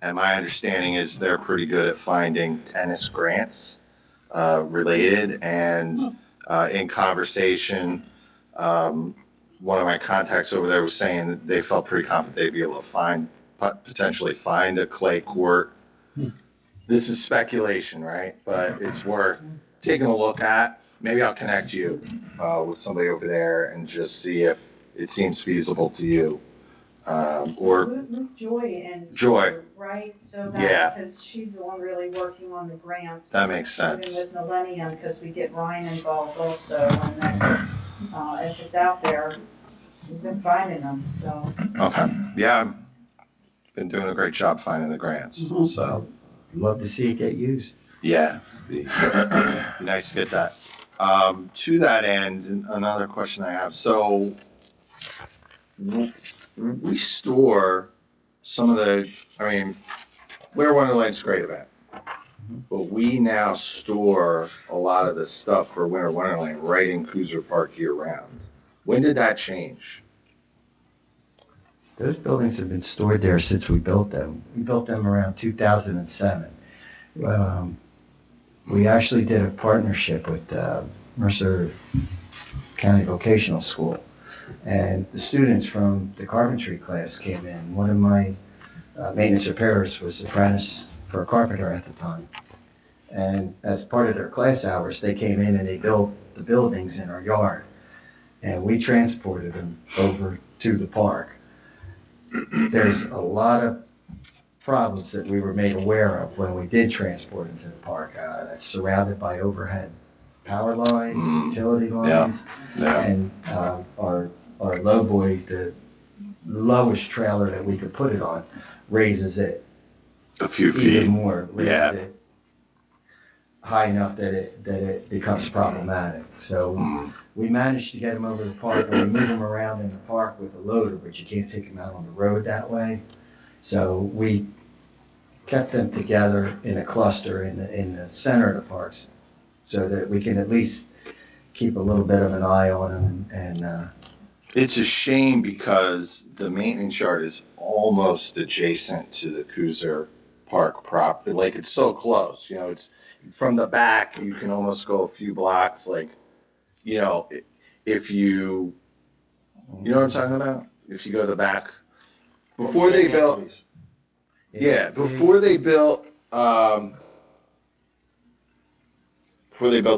And my understanding is they're pretty good at finding tennis grants related. And in conversation, one of my contacts over there was saying that they felt pretty confident they'd be able to potentially find a clay court. This is speculation, right? But it's worth taking a look at. Maybe I'll connect you with somebody over there and just see if it seems feasible to you. Or with Joy and. Joy. Right, so Yeah. because she's the one really working on the grants. That makes sense. Even with Millennium, because we get Ryan involved also, and then, if it's out there, We've been finding them, so. Okay, yeah, been doing a great job finding the grants, so, Love to see it get used. yeah, be nice to get that. To that end, another question I have, so we store some of the, I mean, Winter Wonderland's a great event, but we now store a lot of the stuff for Winter Wonderland right in Cruiser Park year round. When did that change? Those buildings have been stored there since we built them. We built them around 2007. We actually did a partnership with Mercer County Vocational School, and the students from the carpentry class came in. One of my maintenance repairers was apprentice for a carpenter at the time. And as part of their class hours, they came in and they built the buildings in our yard. And we transported them over to the park. There's a lot of problems that we were made aware of when we did transport them to the park. That's surrounded by overhead power lines, utility lines. Yeah. And our lowboy, the lowest trailer that we could put it on, raises it A few even feet. more, Yeah. raises it high enough that it becomes problematic. So we managed to get them over the park, and we move them around in the park with a loader, but you can't take them out on the road that way. So we kept them together in a cluster in the center of the parks, so that we can at least keep a little bit of an eye on them. And It's a shame because the maintenance yard is almost adjacent to the Cruiser Park prop. Like, it's so close, you know, it's from the back, you can almost go a few blocks, like, you know, if you know what I'm talking about? If you go to the back, before they built, before they built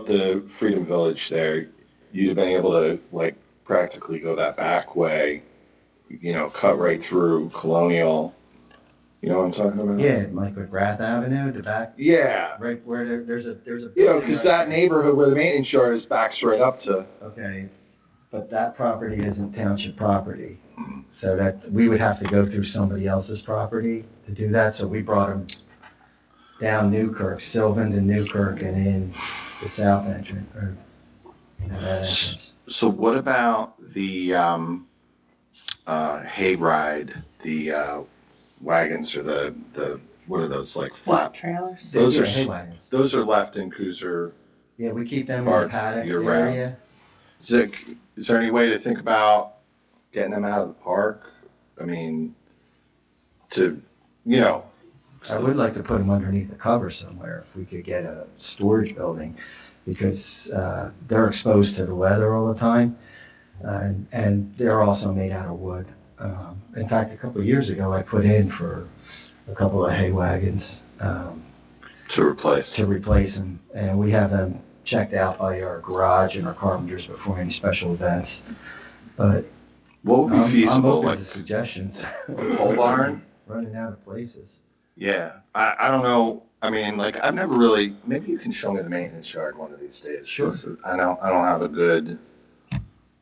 the Freedom Village there, you'd have been able to, like, practically go that back way, you know, cut right through Colonial. You know what I'm talking about? yeah, like McGrath Avenue, the back, Yeah. right where there's a. You know, because that neighborhood where the maintenance yard is backs right up to. Okay, but that property isn't township property, so that, we would have to go through somebody else's property to do that, so we brought them down Newkirk, Sylvan to Newkirk, and in the south entrance, or, you know, that entrance. So what about the hayride, the wagons, or the what are those, like flat? Trailers? Those are Yeah, hay wagons. Those are left in Cruiser. Yeah, we keep them in the Park paddock year-round. area. Is there any way to think about getting them out of the park? I mean, to, you know. I would like to put them underneath the cover somewhere, if we could get a storage building, because they're exposed to the weather all the time, and they're also made out of wood. In fact, a couple of years ago, I put in for a couple of hay wagons To replace. to replace them, and we have them checked out by our garage and our carpenters before any special events. But What would be I'm feasible, open like to suggestions. a pole barn? Running out of places. Yeah, I don't know, I mean, like, I've never really, maybe you can show me the maintenance yard one of these days. Sure. 'Cause I don't have a good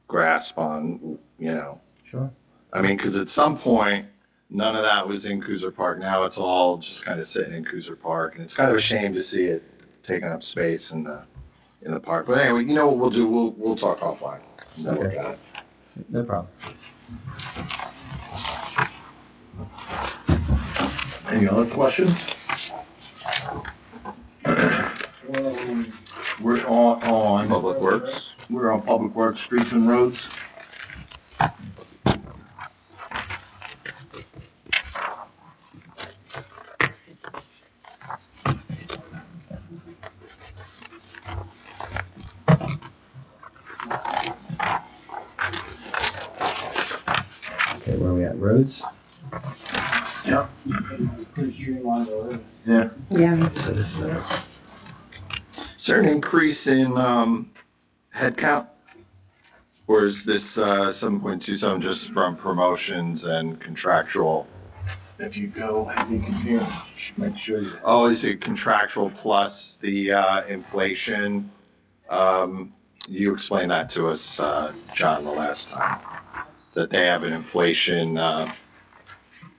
grasp on, you know. Sure. I mean, because at some point, none of that was in Cruiser Park. Now it's all just kind of sitting in Cruiser Park, and it's kind of a shame to see it taking up space in the park. But anyway, you know what we'll do? We'll talk offline. We'll look Okay. at it. No problem. Any other questions? We're on. Public Works. We're on Public Works, Streets and Roads. Okay, where are we at? Roads? Pretty streamlined already. Yeah. Yeah. So this is Is there an increase in head count? Or is this 7.27 just from promotions and contractual? If you go, I think in here, make sure you. Oh, is it contractual plus the inflation? You explained that to us, John, the last time. that they have an inflation,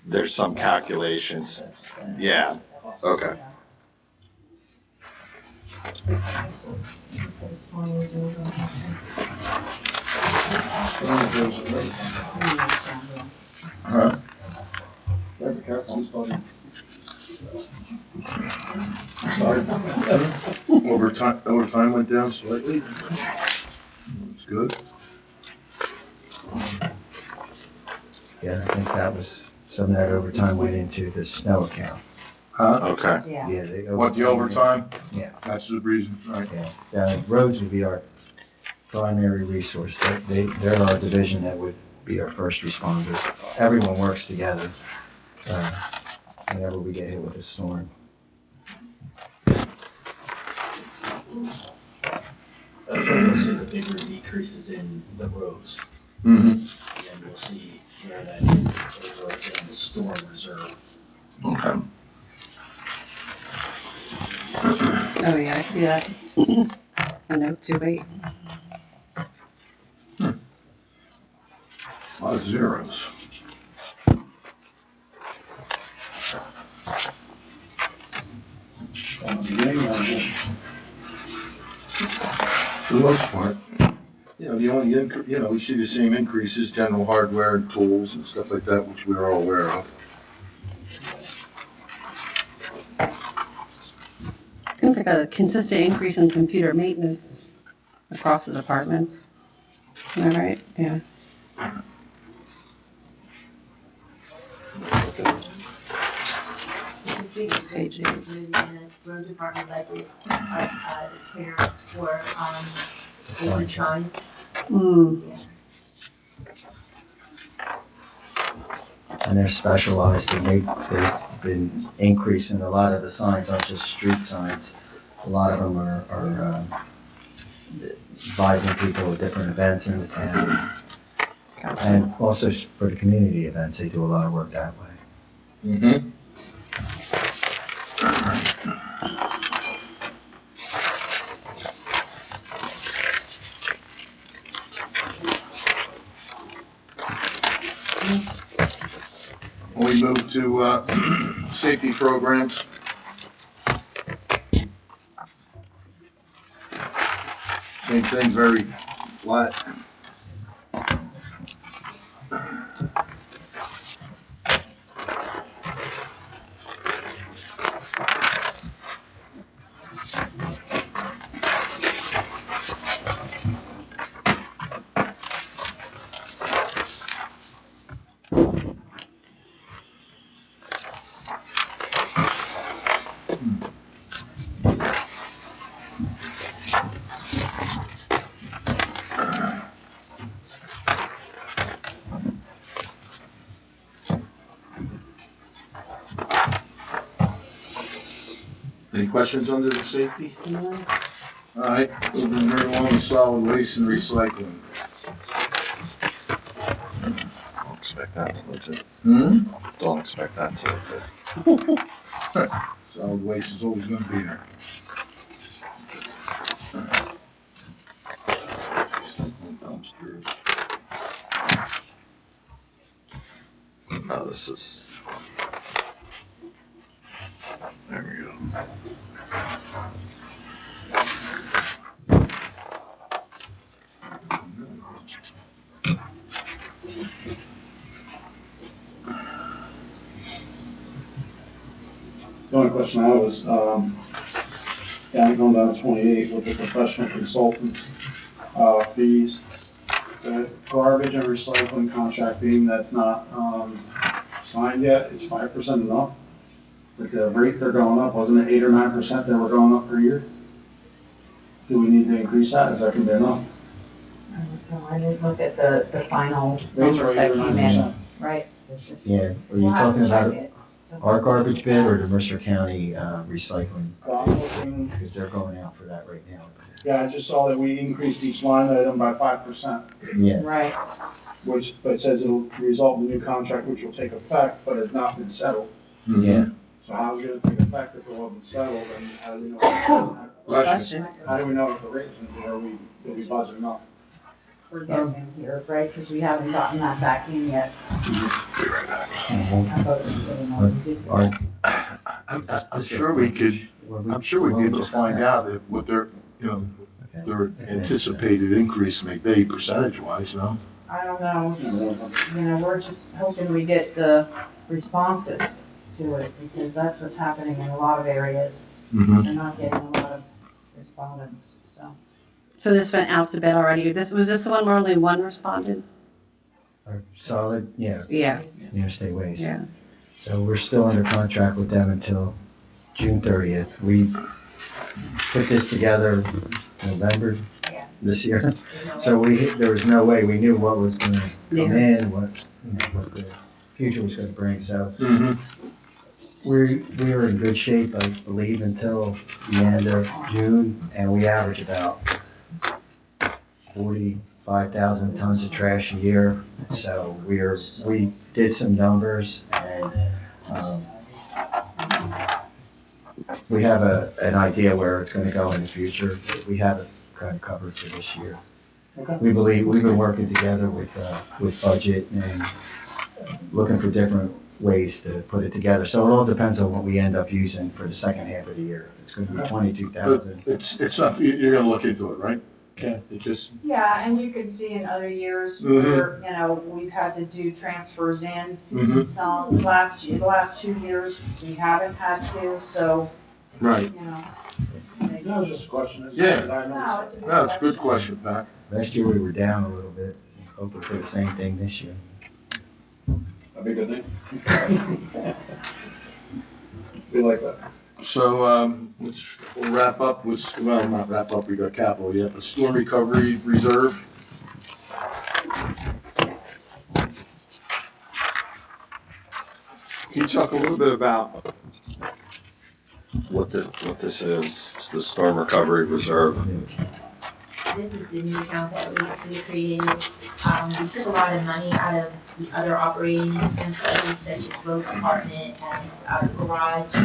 there's some calculations. Yeah, okay. Huh? Be careful, I'm starting. Sorry. Overtime went down slightly. That's good. Yeah, I think that was, some of that overtime went into the snow account. Huh? Okay. Yeah. Yeah, they. What, the overtime? Yeah, That's the reason, right? yeah. Roads would be our primary resource. They're our division that would be our first responders. Everyone works together, whenever we get hit with a storm. That's where you'll see the bigger decreases in the roads. Mm-hmm. And then you'll see where that is over in the storm reserve. Okay. Oh, yeah, I see that. A note 28. A lot of zeros. From the beginning, For the most part. You know, the only, we see the same increases, general hardware and tools and stuff like that, which we're all aware of. Seems like a consistent increase in computer maintenance across the departments. Am I right? Yeah. Page eight. In the road department budget, repairs for, open signs. And they're specialized, and they've been increasing a lot of the signs, not just street signs. A lot of them are advising people of different events in the town. And also for the community events, they do a lot of work that way. Mm-hmm. We move to, safety programs. Same thing, very flat. Any questions under the safety? No. All right, moving right along to solid waste and recycling. Don't expect that to look good. Hmm? Don't expect that to look good. Solid waste is always gonna be there. Dumpsters. No, this is. There we go. The only question I had was, going down to 28 with the professional consultants, fees. The garbage and recycling contract being that's not, signed yet, is 5% enough? With the rate they're going up, wasn't it 8 or 9% they were going up per year? Do we need to increase that? Is that gonna be enough? I didn't look at the final Rates numbers are 8 that or came 9%. in, right? Yeah, are you We'll have talking to check about it. So- our garbage bid or the Mercer County, recycling? Well, I'm looking, Because they're going out for that right now. yeah, I just saw that we increased each line item by 5%, Yeah, Right. which, but it says it'll result in a new contract which will take effect, but has not been settled. yeah. So how's it gonna take effect if it wasn't settled, and how do we know? Question. How do we know if the rate's gonna be, are we budgeting up? we're guessing here, right? Because we haven't gotten that back in yet. I thought we did, no, we did. I'm sure we could, I'm sure we'd be able to find out what their, their anticipated increase may be percentage-wise, no? I don't know, it's, we're just hoping we get the responses to it, because that's what's happening in a lot of areas. Mm-hmm. They're not getting a lot of respondents, so. So this went out to bid already. Was this the one where only one responded? Our solid, yeah, Yeah, interstate waste. yeah. So we're still under contract with them until June 30th. We put this together November this year. So there was no way we knew what was gonna come in, what the future was gonna bring. So we were in good shape, I believe, until the end of June, and we average about 45,000 tons of trash a year. So we did some numbers, and we have an idea where it's gonna go in the future. We have it kind of covered for this year. We believe, we've been working together with budget and looking for different ways to put it together. So it all depends on what we end up using for the second half of the year. It's gonna be 22,000. It's not, you're gonna look into it, right? Okay, it just, Yeah, and you can see in other years Mm-hmm. where, we've had to do transfers in. Mhm. Some the last 2 years, we haven't had to, so, right. maybe. That was just a question. Yeah. No, it's a good No, it's a good question, Pat. Last year we were down a little bit, hoping for the same thing this year. That'd be a good thing. We like that. So, we'll wrap up with, well, not wrap up, we got capital yet, but storm recovery reserve. Can you talk a little bit about What this is, it's the storm recovery reserve. This is the new account that we created. We took a lot of money out of the other operating expense budgets, such as road department and garage.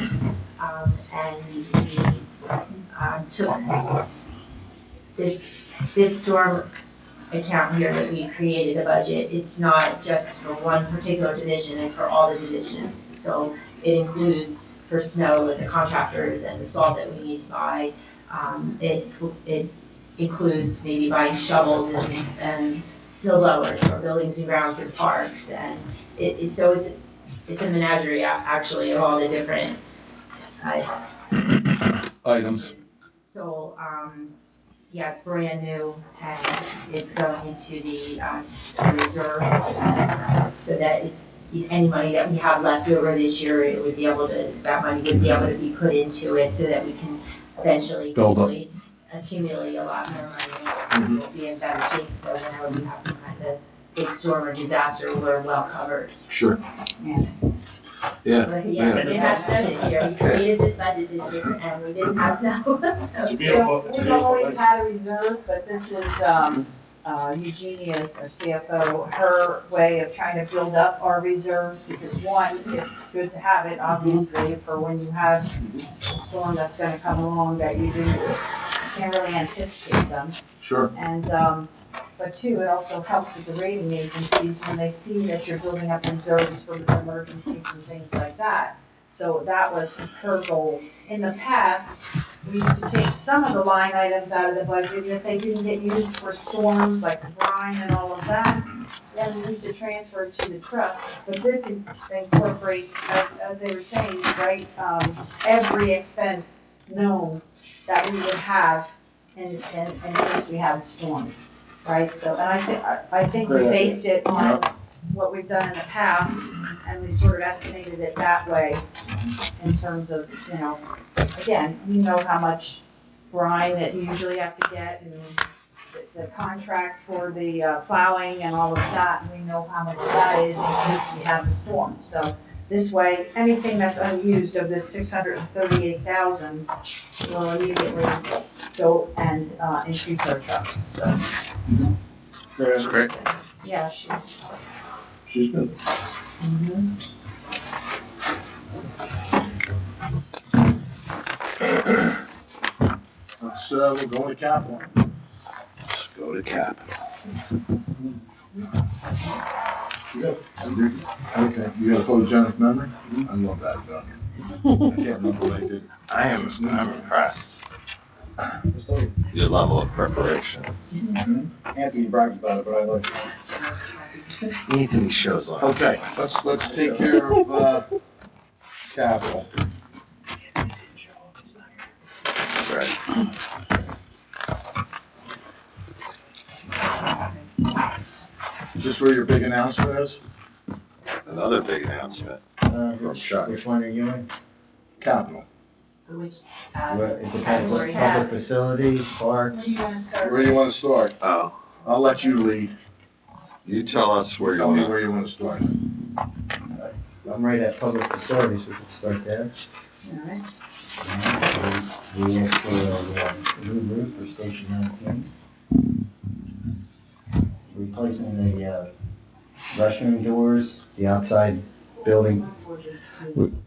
And we took this storm account here that we created, the budget. It's not just for one particular division, it's for all the divisions. So it includes for snow and the contractors and the salt that we need to buy. It includes maybe buying shovels and snow blowers for buildings and grounds and parks. And it's a menagerie actually of all the different Items. So, yeah, it's brand new and it's going into the reserve, so that it's, any money that we have left over this year, that money would be able to be put into it so that we can eventually Build up. accumulate a lot more money and we'll be in better shape. So whenever we have some kind of big storm or disaster, we're well covered. Sure. Yeah. But yeah, we didn't have snow this year. We created this budget this year and we didn't have snow. It's beautiful. It's We've beautiful. always had a reserve, but this is, Eugenia's, our CFO, her way of trying to build up our reserves, because one, it's good to have it, obviously, for when you have a storm that's gonna come along that you can't really anticipate them. Sure. And, but two, it also helps with the rating agencies when they see that you're building up reserves for emergencies and things like that. So that was her goal. In the past, we used to take some of the line items out of the budget, and if they didn't get used for storms like brine and all of that, then we used to transfer it to the trust. But this incorporates, as they were saying, right, every expense known that we would have in case we have storms, right? So, and I think we based it on what we've done in the past, and we sort of estimated it that way in terms of, again, we know how much brine that you usually have to get, and the contract for the plowing and all of that, and we know how much that is in case we have a storm. So this way, anything that's unused of this 638,000 will immediately go and increase our trust, so. That's great. Yeah, She's good. Let's, we'll go to capital. Let's go to capital. Okay, you got a photogenic memory? I love that about you. I can't remember what I did. I'm impressed. Your level of preparation. Anthony brags about it, but I like it. Anthony shows off. Okay, let's take care of, capital. Right. Is this where your big announcement is? Another big announcement. From Chuck. Which one are you in? Capital. Which, It depends, category? public facilities, parks. Where do you wanna start? Oh, I'll let you lead. you tell us where you Tell me want. where you wanna start. I'm right at public facilities, we can start there. We asked for a new roof for Station 19. Replacing the restroom doors, the outside building.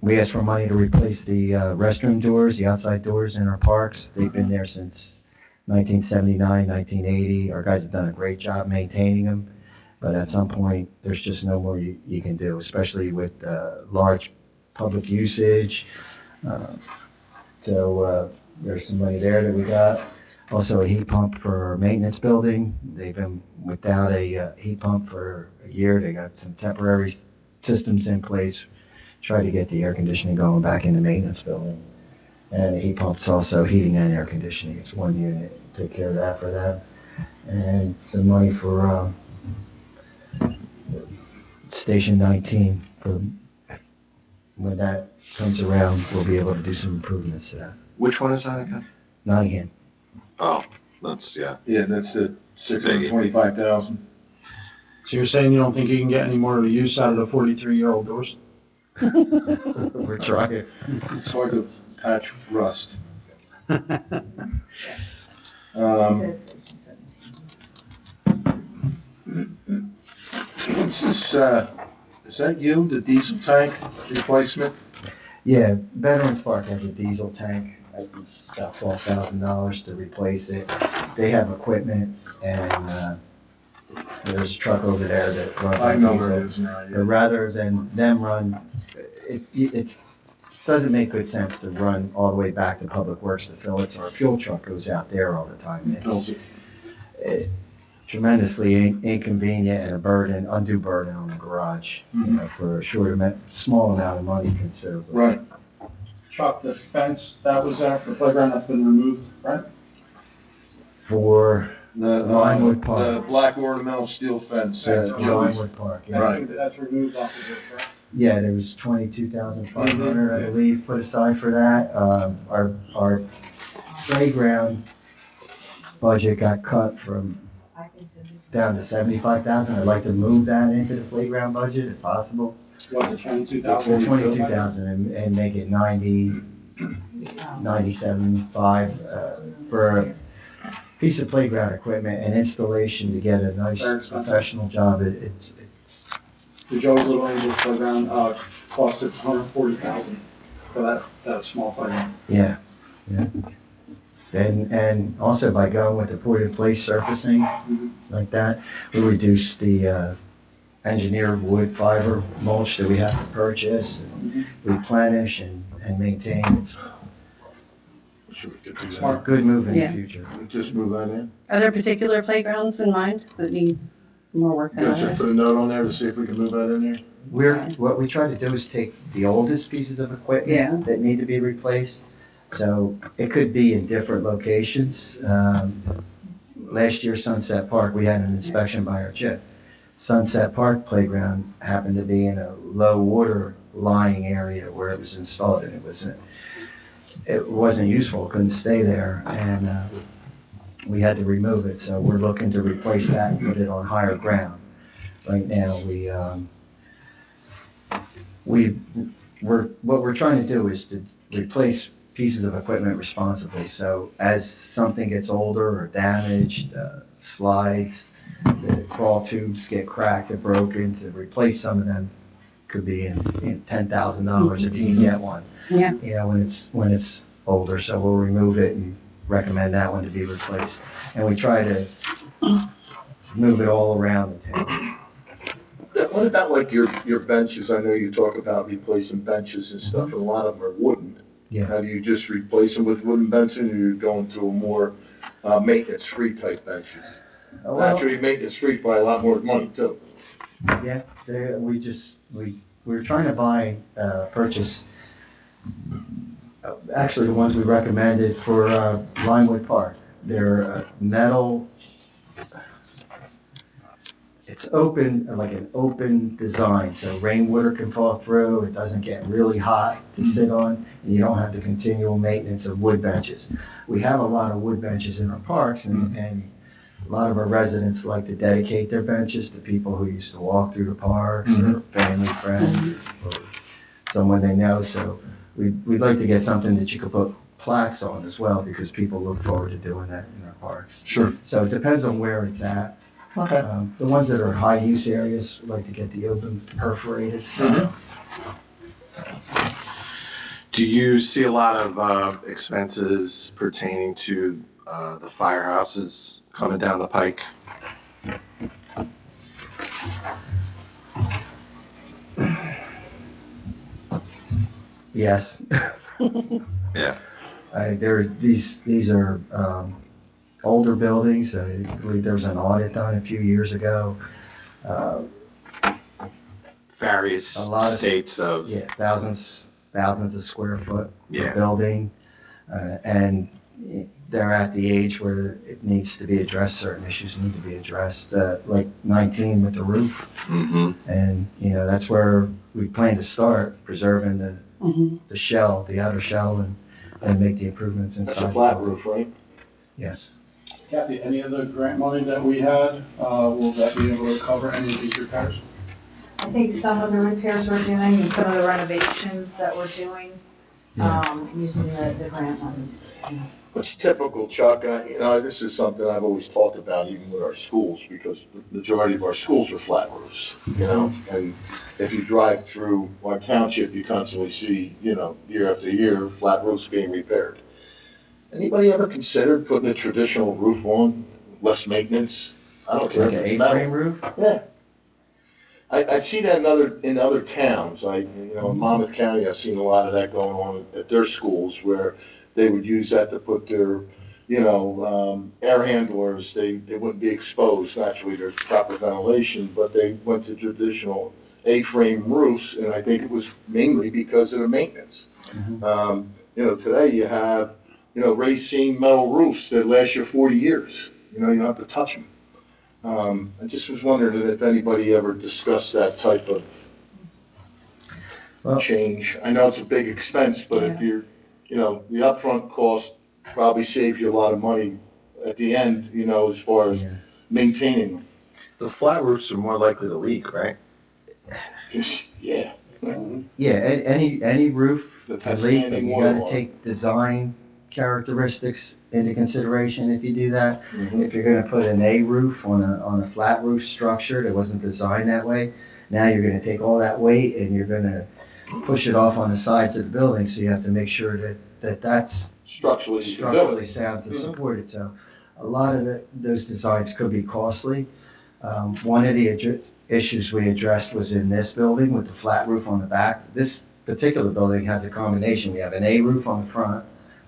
We asked for money to replace the restroom doors, the outside doors in our parks. They've been there since 1979, 1980. Our guys have done a great job maintaining them. But at some point, there's just no more you can do, especially with large public usage. So there's some money there that we got. Also a heat pump for our maintenance building. They've been without a heat pump for a year. They got some temporary systems in place. Try to get the air conditioning going back in the maintenance building. And the heat pump's also heating and air conditioning. It's one unit. Take care of that for them. And some money for Station 19 for when that comes around, we'll be able to do some improvements to that. Which one is that again? Not again. Oh, that's, yeah. Yeah, that's it, 625,000. So you're saying you don't think you can get any more use out of the 43-year-old doors? We're trying. It's hard to patch rust. What's this, is that you, the diesel tank replacement? Yeah, Veterans Park has a diesel tank. It's about $12,000 to replace it. They have equipment and there's a truck over there that runs. I on know where it diesel. is now, But yeah. rather than them run, it doesn't make good sense to run all the way back to Public Works to fill it, so our fuel truck goes out there all the time. Fills it. It's tremendously inconvenient and a burden, undue burden on the garage, you know, for a small amount of money considerably. Right. Chuck, the fence that was there for the playground, that's been removed, right? For The, Linewood Park. the black ornamental steel fence, That's Joey's. Linewood Park, yeah. Right. That's removed off of it, correct? Yeah, there was 22,500, I believe, put aside for that. Our playground budget got cut from down to 75,000. I'd like to move that into the playground budget if possible. What, the 22,000? 22,000 and make it 97.5 for a piece of playground equipment and installation to get a nice Very expensive. professional job. It's The Joey's Little Angels playground, costed $140,000 for that small playground. yeah. And also by going with the put-in-place surfacing like that, we reduce the engineered wood fiber mulch that we have to purchase and replenish and maintain. It's Sure, we could do a that. good move in the Yeah. future. Just move that in. Are there particular playgrounds in mind that need more work than Should put a others? note on there to see if we can move that in there. What we try to do is take the oldest pieces of Yeah. equipment that need to be replaced. So it could be in different locations. Last year, Sunset Park, we had an inspection by our chief. Sunset Park Playground happened to be in a low water lying area where it was installed, and it wasn't useful, couldn't stay there, and we had to remove it. So we're looking to replace that and put it on higher ground. Right now, what we're trying to do is to replace pieces of equipment responsibly. So as something gets older or damaged, slides, the crawl tubes get cracked or broken, to replace some of them could be in $10,000 if you can get one. Yeah. You know, when it's older, so we'll remove it and recommend that one to be replaced. And we try to move it all around the town. What about like your benches? I know you talk about replacing benches and stuff, and a lot of them are wooden. Yeah. How do you just replace them with wooden benches, or you're going to a more, maintenance-free type benches? Actually, maintenance-free probably a lot more money too. Yeah, we're trying to purchase, actually the ones we recommended for, Limewood Park. They're metal, it's open, like an open design, so rainwater can fall through, it doesn't get really hot to sit on, and you don't have the continual maintenance of wood benches. We have a lot of wood benches in our parks, and a lot of our residents like to dedicate their benches to people who used to walk through the parks, or family friends, or someone they know, so we'd like to get something that you could put plaques on as well, because people look forward to doing that in our parks. Sure. So it depends on where it's at. Okay. The ones that are high use areas, like to get the open perforated stuff. Do you see a lot of expenses pertaining to the firehouses coming down the pike? Yes. Yeah. These are, older buildings. I believe there was an audit done a few years ago. Various A lot of states of, Yeah, thousands of square foot Yeah. per building. And they're at the age where it needs to be addressed, certain issues need to be addressed, like 19 with the roof. And, that's where we plan to start, preserving the shell, the outer shell, and make the improvements inside. That's a flat roof, right? Yes. Kathy, any of the grant money that we had, will that be able to cover any of these repairs? I think some of the repairs we're doing and some of the renovations that we're doing, using the grant monies. It's typical, Chuck. This is something I've always talked about even with our schools, because the majority of our schools are flat roofs, and if you drive through our township, you constantly see, year after year, flat roofs being repaired. Anybody ever considered putting a traditional roof on, less maintenance? I don't care Like if an it's metal. A-frame roof? Yeah. I see that in other towns, like, in Monmouth County, I've seen a lot of that going on at their schools, where they would use that to put their, air handlers, they wouldn't be exposed. Naturally, there's proper ventilation, but they went to traditional A-frame roofs, and I think it was mainly because of the maintenance. Today you have, raised seam metal roofs that last you 40 years. You don't have to touch them. I just was wondering if anybody ever discussed that type of change. I know it's a big expense, but if you're, the upfront cost probably saves you a lot of money at the end, as far as maintaining them. the flat roofs are more likely to leak, right? Yeah. Yeah, any roof The can leak, but standing you water gotta line. take design characteristics into consideration if you do that. Mhm. If you're gonna put an A roof on a flat roof structure that wasn't designed that way, now you're gonna take all that weight and you're gonna push it off on the sides of the building, so you have to make sure that's Structurally, you can do structurally it. sound to Mhm. support it, so a lot of those designs could be costly. One of the issues we addressed was in this building with the flat roof on the back. This particular building has a combination, we have an A roof on the front,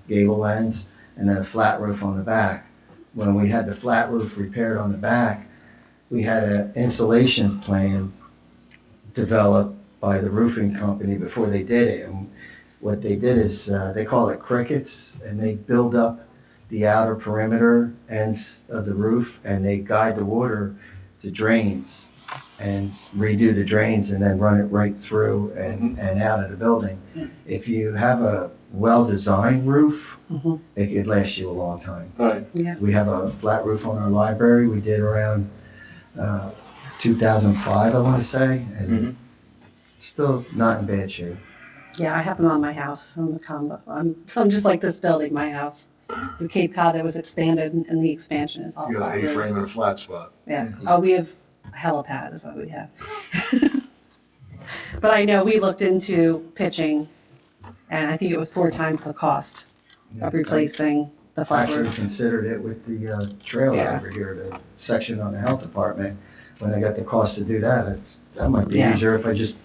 gable ends, and then a flat roof on the back. When we had the flat roof repaired on the back, we had an insulation plan developed by the roofing company before they did it. And what they did is, they call it crickets, and they build up the outer perimeter ends of the roof, and they guide the water to drains and redo the drains and then run it right through and out of the building. If you have a well-designed roof, it could last you a long time. Right. Yeah. We have a flat roof on our library, we did around 2005, I want to say, and it's still not in bad shape. Yeah, I have them on my house, on the combo. I'm just like this building, my house. The Cape Cod that was expanded, and the expansion is all You got flat an A-frame and a roofs. flat spot. Yeah. Oh, we have a helipad is what we have. But I know we looked into pitching, and I think it was 4 times the cost of replacing the flower. actually considered it with the trailer Yeah. over here, the section on the health department. When I got the cost to do that, that might be Yeah. easier if I just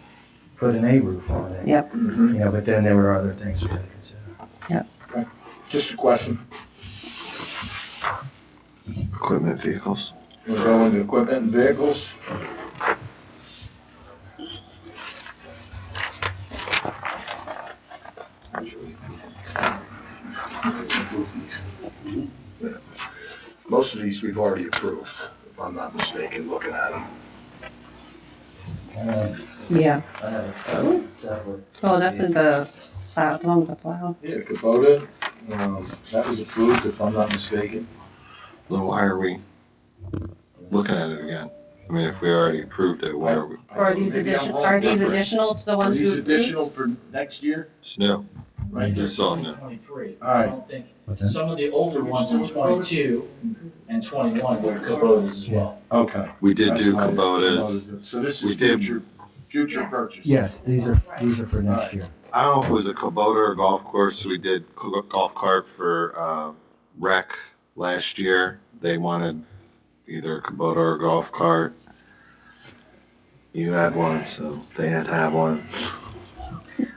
put an A roof on it. Yep. You know, but then there were other things we had to consider. Just a question. Equipment vehicles. We're going to equipment and vehicles. Most of these we've already approved, if I'm not mistaken, looking at them. Yeah. I have a separate. Oh, that's in the plow, along with the plow. Yeah, Kubota, that was approved, if I'm not mistaken. Then why are we looking at it again? I mean, if we already approved it, why are we? Or are these Maybe I'm additional, wrong. are these Different. additional to the Are ones you these approved? additional for next year? It's new. Right. It's all new. 2023. All right. I don't think, What's that? some of the older ones in 22 and 21 were Kubotas as well. Okay. We did That's do why Kubotas. So this We is did- future purchase? Yes, these are for next year. I don't know if it was a Kubota or golf course. We did golf cart for rec last year. They wanted either a Kubota or a golf cart. You had one, so they had to have one.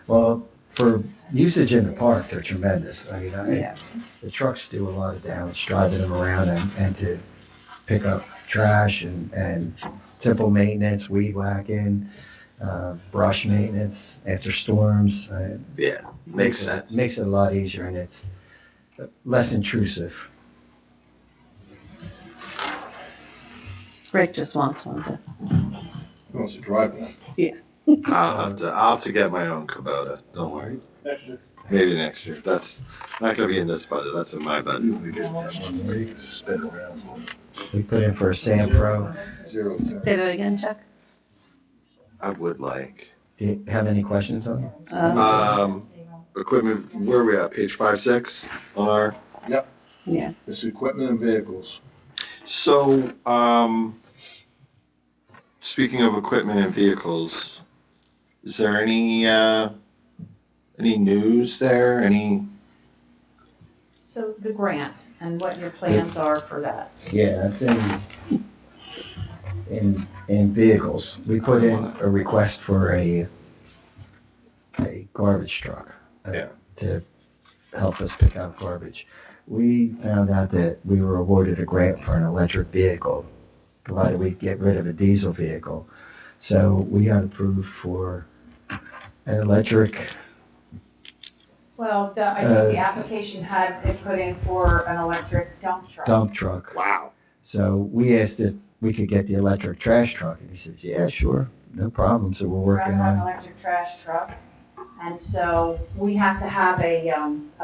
Well, for usage in the park, they're tremendous. I mean, Yeah. the trucks do a lot of damage driving them around and to pick up trash and simple maintenance, weed whacking, brush maintenance after storms. Yeah, makes sense. Makes it a lot easier and it's less intrusive. Rick just wants one to. He wants to drive one. I'll have to get my own Kubota. Don't worry. Next year. Maybe next year. That's not gonna be in this budget. That's in my budget. We get that one where you can spin around. We put in for a Sam Pro. 0 to Say that again, Chuck? I would like. Do you have any questions on it? Equipment, where are we at? Page 5, 6 on our? Yeah. It's equipment and vehicles. So, speaking of equipment and vehicles, is there any news there? So the grant and what your plans are for that. Yeah, that's in vehicles. We put in a request for a garbage truck. Yeah. To help us pick out garbage. We found out that we were awarded a grant for an electric vehicle, provided we get rid of a diesel vehicle. So we got approved for an electric, Well, I think the application had it put in for an electric dump truck. dump truck. Wow. So we asked if we could get the electric trash truck, and he says, yeah, sure, no problem. So we're working Rather than an on, electric trash truck. And so we have to have a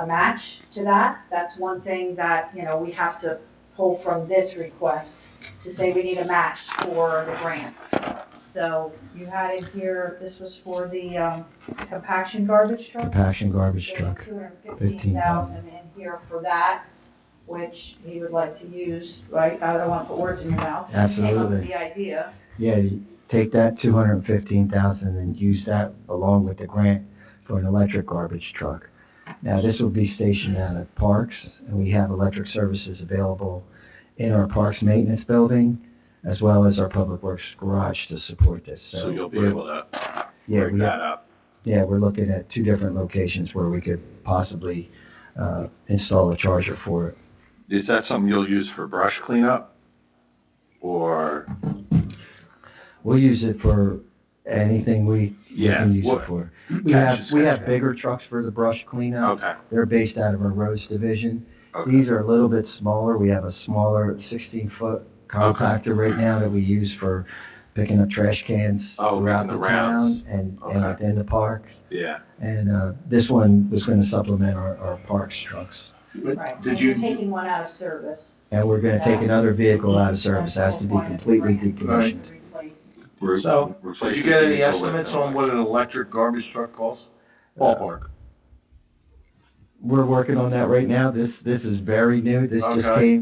match to that. That's one thing that, we have to pull from this request to say we need a match for the grant. So you had in here, this was for the compaction garbage truck. compaction garbage truck. $215,000 in here for that, which he would like to use, right? I don't want to put words in your mouth. He came up with Absolutely. the idea. Yeah, you take that 215,000 and use that along with the grant for an electric garbage truck. Now, this will be stationed out at parks, and we have electric services available in our parks maintenance building, as well as our public works garage to support this. So you'll be able to Yeah, break that up. Yeah, we're looking at 2 different locations where we could possibly install a charger for it. Is that something you'll use for brush cleanup? Or, We'll use it for anything we can use it for. We have bigger trucks for the brush cleanup. okay, They're based out of our roads division. okay. These are a little bit smaller. We have a smaller 16-foot compactor right now that we use for picking up trash cans Oh, throughout making the the rounds. town and Okay. within the parks. Yeah. And this one was going to supplement our parks trucks. But Right, did and you're you, taking one out of service. And we're going to take another vehicle out of service. Has to be completely decommissioned. did So- you Replace get the any diesel with estimates an on what an electric garbage truck costs? Ballpark. We're working on that right now. This is very new. This just Okay.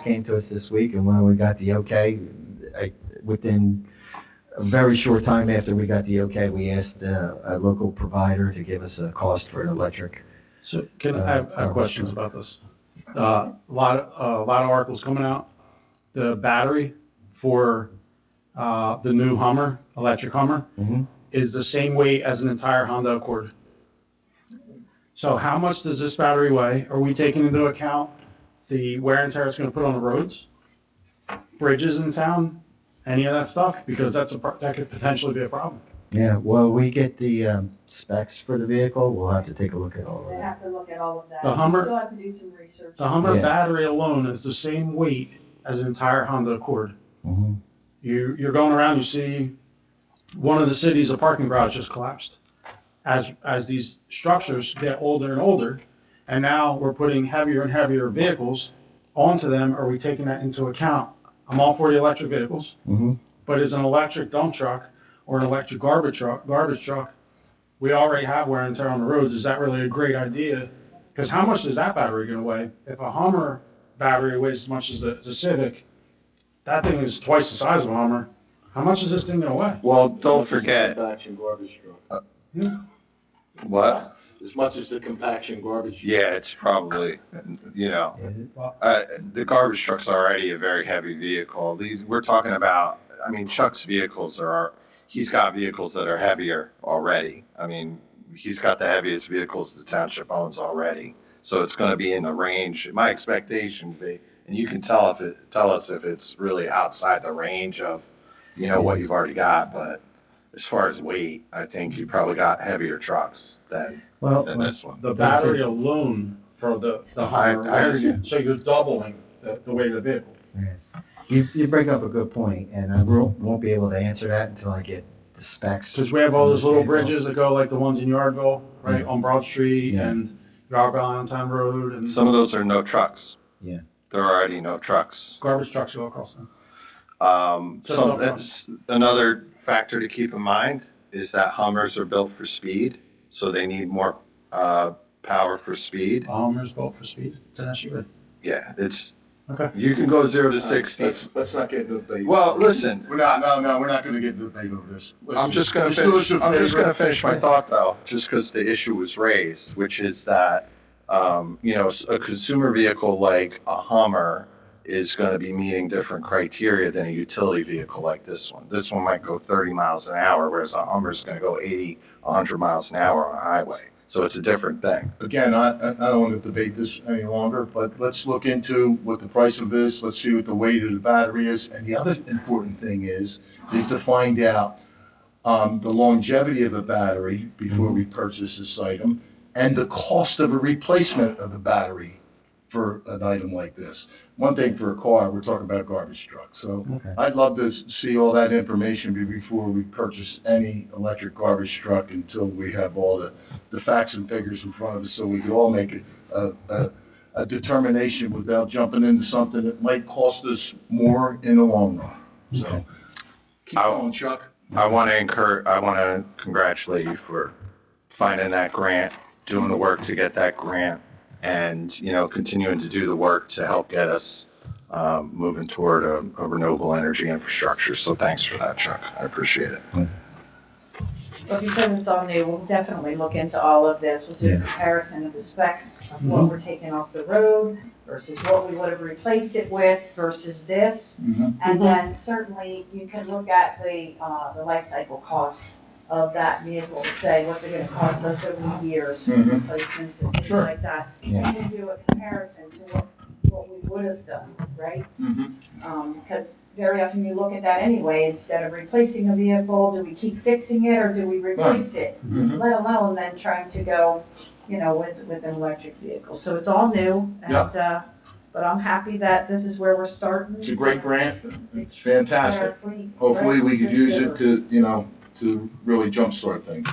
came to us this week, and when we got the okay, within a very short time after we got the okay, we asked a local provider to give us a cost for an electric. So I have questions about this. a lot of articles coming out. The battery for, the new Hummer, electric Hummer, Mm-hmm. is the same weight as an entire Honda Accord. So how much does this battery weigh? Are we taking into account the wear and tear it's gonna put on the roads? Bridges in town, any of that stuff? Because that could potentially be a problem. Yeah, well, we get the specs for the vehicle, we'll have to take a look at all of They that. have to look at all of that. The Hummer- We still have to do some research. The Hummer Yeah. battery alone is the same weight as an entire Honda Accord. Mm-hmm. You're going around, you see one of the cities, a parking garage just collapsed. As these structures get older and older, and now we're putting heavier and heavier vehicles onto them, are we taking that into account? I'm all for the electric vehicles, Mm-hmm. but is an electric dump truck or an electric garbage truck, we already have wear and tear on the roads, is that really a great idea? Because how much is that battery gonna weigh? If a Hummer battery weighs as much as the Civic, that thing is twice the size of a Hummer. How much is this thing gonna weigh? Well, don't forget, Compaction garbage truck. what? As much as the compaction garbage. Yeah, it's probably, you know, the garbage truck's already a very heavy vehicle. We're talking about, I mean, Chuck's vehicles he's got vehicles that are heavier already. I mean, he's got the heaviest vehicles the township owns already. So it's gonna be in the range, my expectation would be, and you can tell us if it's really outside the range of, you know, what you've already got, but as far as weight, I think you probably got heavier trucks than this one. The battery alone for the Hummer, I heard you. so you're doubling the weight of the vehicle. You bring up a good point, and I won't be able to answer that until I get the specs. Because we have all those little bridges that go like the ones in Yardville, right, on Broad Street Yeah. and Yardville Allentown Road and. Some of those are no trucks. Yeah. They're already no trucks. Garbage trucks go across them. Another factor to keep in mind is that Hummers are built for speed, so they need more, power for speed. Hummer's built for speed, it's an SUV. Yeah, Okay. you can go 0 to 60. Let's not get into a debate. Well, listen, We're not gonna get into a debate over this. I'm just gonna finish my thought though, just because the issue was raised, which is that, you know, a consumer vehicle like a Hummer is gonna be meeting different criteria than a utility vehicle like this one. This one might go 30 miles an hour, whereas a Hummer's gonna go 80, 100 miles an hour on a highway. So it's a different thing. Again, I don't want to debate this any longer, but let's look into what the price of this, let's see what the weight of the battery is. And the other important thing is to find out, the longevity of a battery before we purchase this item, and the cost of a replacement of the battery for an item like this. One thing for a car, we're talking about garbage trucks, so Okay. I'd love to see all that information before we purchase any electric garbage truck until we have all the facts and figures in front of us, so we can all make a determination without jumping into something that might cost us more in the long run. So, keep going, Chuck. I want to congratulate you for finding that grant, doing the work to get that grant, and, you know, continuing to do the work to help get us moving toward a renewable energy infrastructure. So thanks for that, Chuck. I appreciate it. But because it's all new, we'll definitely look into all of this. We'll do a Yeah. comparison of the specs of what we're taking off the road versus what we would have replaced it with versus this. And then certainly you can look at the life cycle cost of that vehicle to say, what's it gonna cost us over the years for Mhm. replacements and things Sure. like that. Yeah. And then do a comparison to what we would have done, right? Because very often you look at that anyway, instead of replacing a vehicle, do we keep fixing it or do we replace it? Let alone then trying to go, you know, with an electric vehicle. So it's all new and, but I'm happy that this is where we're starting. It's a great grant, it's fantastic. Hopefully, we could use it to, you know, to really jumpstart things.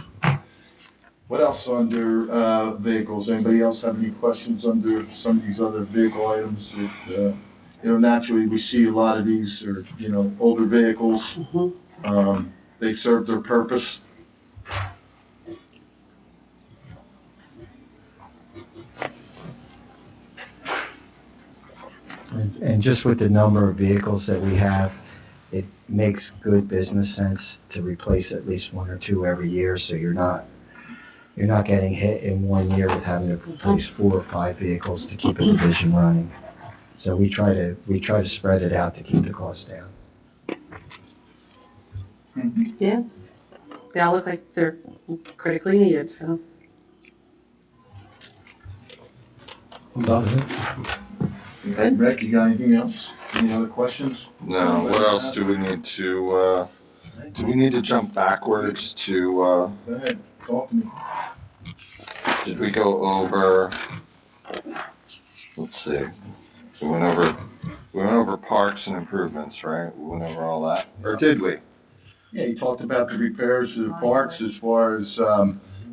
What else under vehicles? Anybody else have any questions under some of these other vehicle items that, you know, naturally, we see a lot of these are, you know, older vehicles. They've served their purpose. And just with the number of vehicles that we have, it makes good business sense to replace at least one or two every year, so you're not you're not getting hit in 1 year with having to replace 4 or 5 vehicles to keep a division running. So we try to spread it out to keep the cost down. Yeah. They all look like they're critically needed, so. Good. Rick, you got anything else? Any other questions? No, what else do we need to jump backwards to, Go ahead, talk to me. did we go over, let's see, we went over parks and improvements, right? We went over all that, or did we? Yeah, you talked about the repairs to the parks as far as,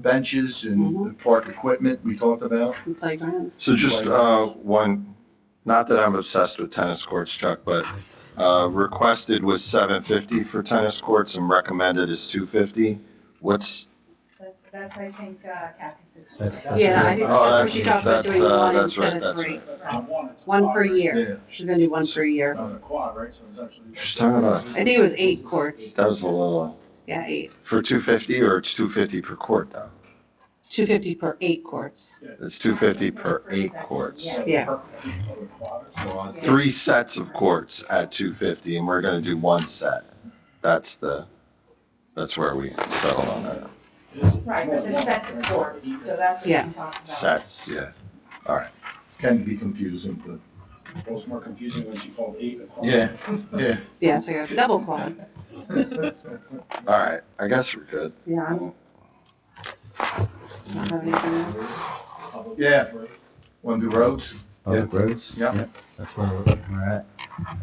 benches and park equipment we talked about. And playgrounds. So just, one, not that I'm obsessed with tennis courts, Chuck, but, requested was $750 for tennis courts and recommended is $250. What's, That's, I think, Kathy. Yeah, I think Oh, that's what she talked about doing one that's right, instead of that's 3. right. One per Yeah. year. She's gonna do one per year. On a quad, right, so it's actually. She's talking about, I think it was 8 courts. that was a little, Yeah, 8. for $250 or it's $250 per court though? $250 per 8 courts. It's $250 per 8 courts. Yeah. 3 sets of courts at $250 and we're gonna do 1 set. That's where we settled on that. Right, but the sets of courts, so that's what Yeah. we talked about. Sets, yeah. Can be confusing, but. It was more confusing when she called 8 a quad. Yeah, yeah. Yeah, it's like a double quad. All right, I guess we're good. Yeah. I don't have anything else. Yeah. Want to do roads? Public roads? Yeah. Yep, that's where we're at.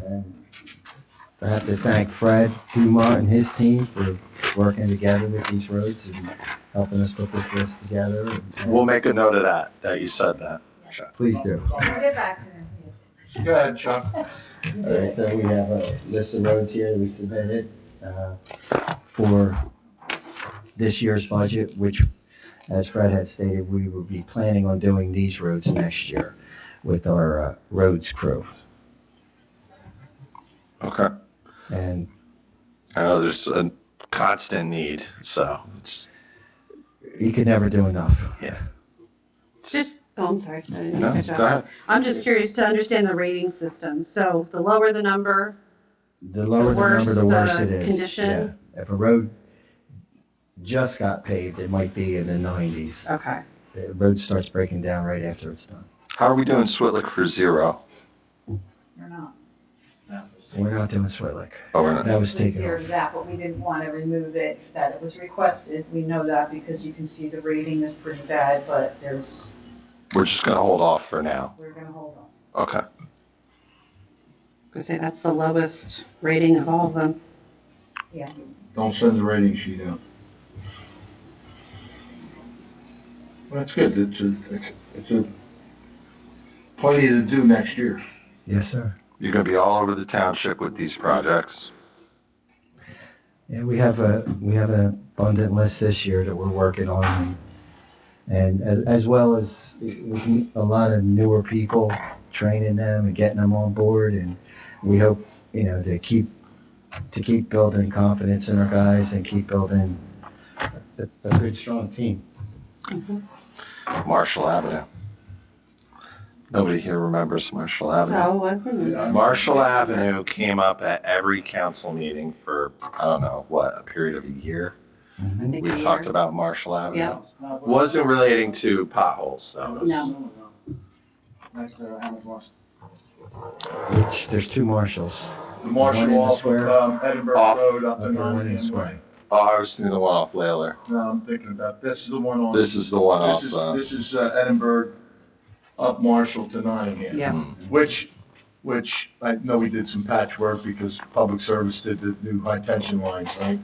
And I have to thank Fred Dumont and his team for working together with these roads and helping us put this list together. And We'll make a note of that you said that. Please do. We'll get back to them, yes. Go ahead, Chuck. All right, so we have a list of roads here that we submitted for this year's budget, which, as Fred had stated, we will be planning on doing these roads next year with our roads crew. Okay. And I know there's a constant need, so it's, you can never do enough. yeah. Just, oh, I'm sorry. I didn't mean to No, cut you go off. ahead. I'm just curious to understand the rating system. So the lower the number, The lower the number, the worse worse the it is. condition? Yeah. If a road just got paved, it might be in the 90s. okay. The road starts breaking down right after it's done. How are we doing Switlick for 0? We're not. We're not doing Switlick. Oh, we're not. That was We taken zeroed off. that, but we didn't want to remove it, that it was requested. We know that because you can see the rating is pretty bad, but We're just gonna hold off for now. we're gonna hold on. Okay. I say that's the lowest rating of all of them. Yeah. Don't send the rating sheet out. Well, that's good. It's a plenty to do next year. Yes, sir. You're gonna be all over the township with these projects. Yeah, we have an abundant list this year that we're working on, and as well as a lot of newer people, training them and getting them on board, and we hope, to keep building confidence in our guys and keep building a good, strong team. Marshall Avenue. Nobody here remembers Marshall Avenue. Oh, what? Marshall Avenue came up at every council meeting for, I don't know, a period of a year. I think We a talked year. about Marshall Avenue. Yeah. Wasn't relating to potholes, though. It was- No. Next to Hammond West. Which, there's 2 marshals. The One in Marshall the off square. of Edinburgh Off. Road up in One in the Nottingham square. Way. Oh, I was thinking the one off Layler. No, I'm thinking about, this is the one on. This is the one off, This is Edinburgh up Marshall to Nottingham. Yeah. Which I know we did some patchwork because public service did the new high tension lines, right?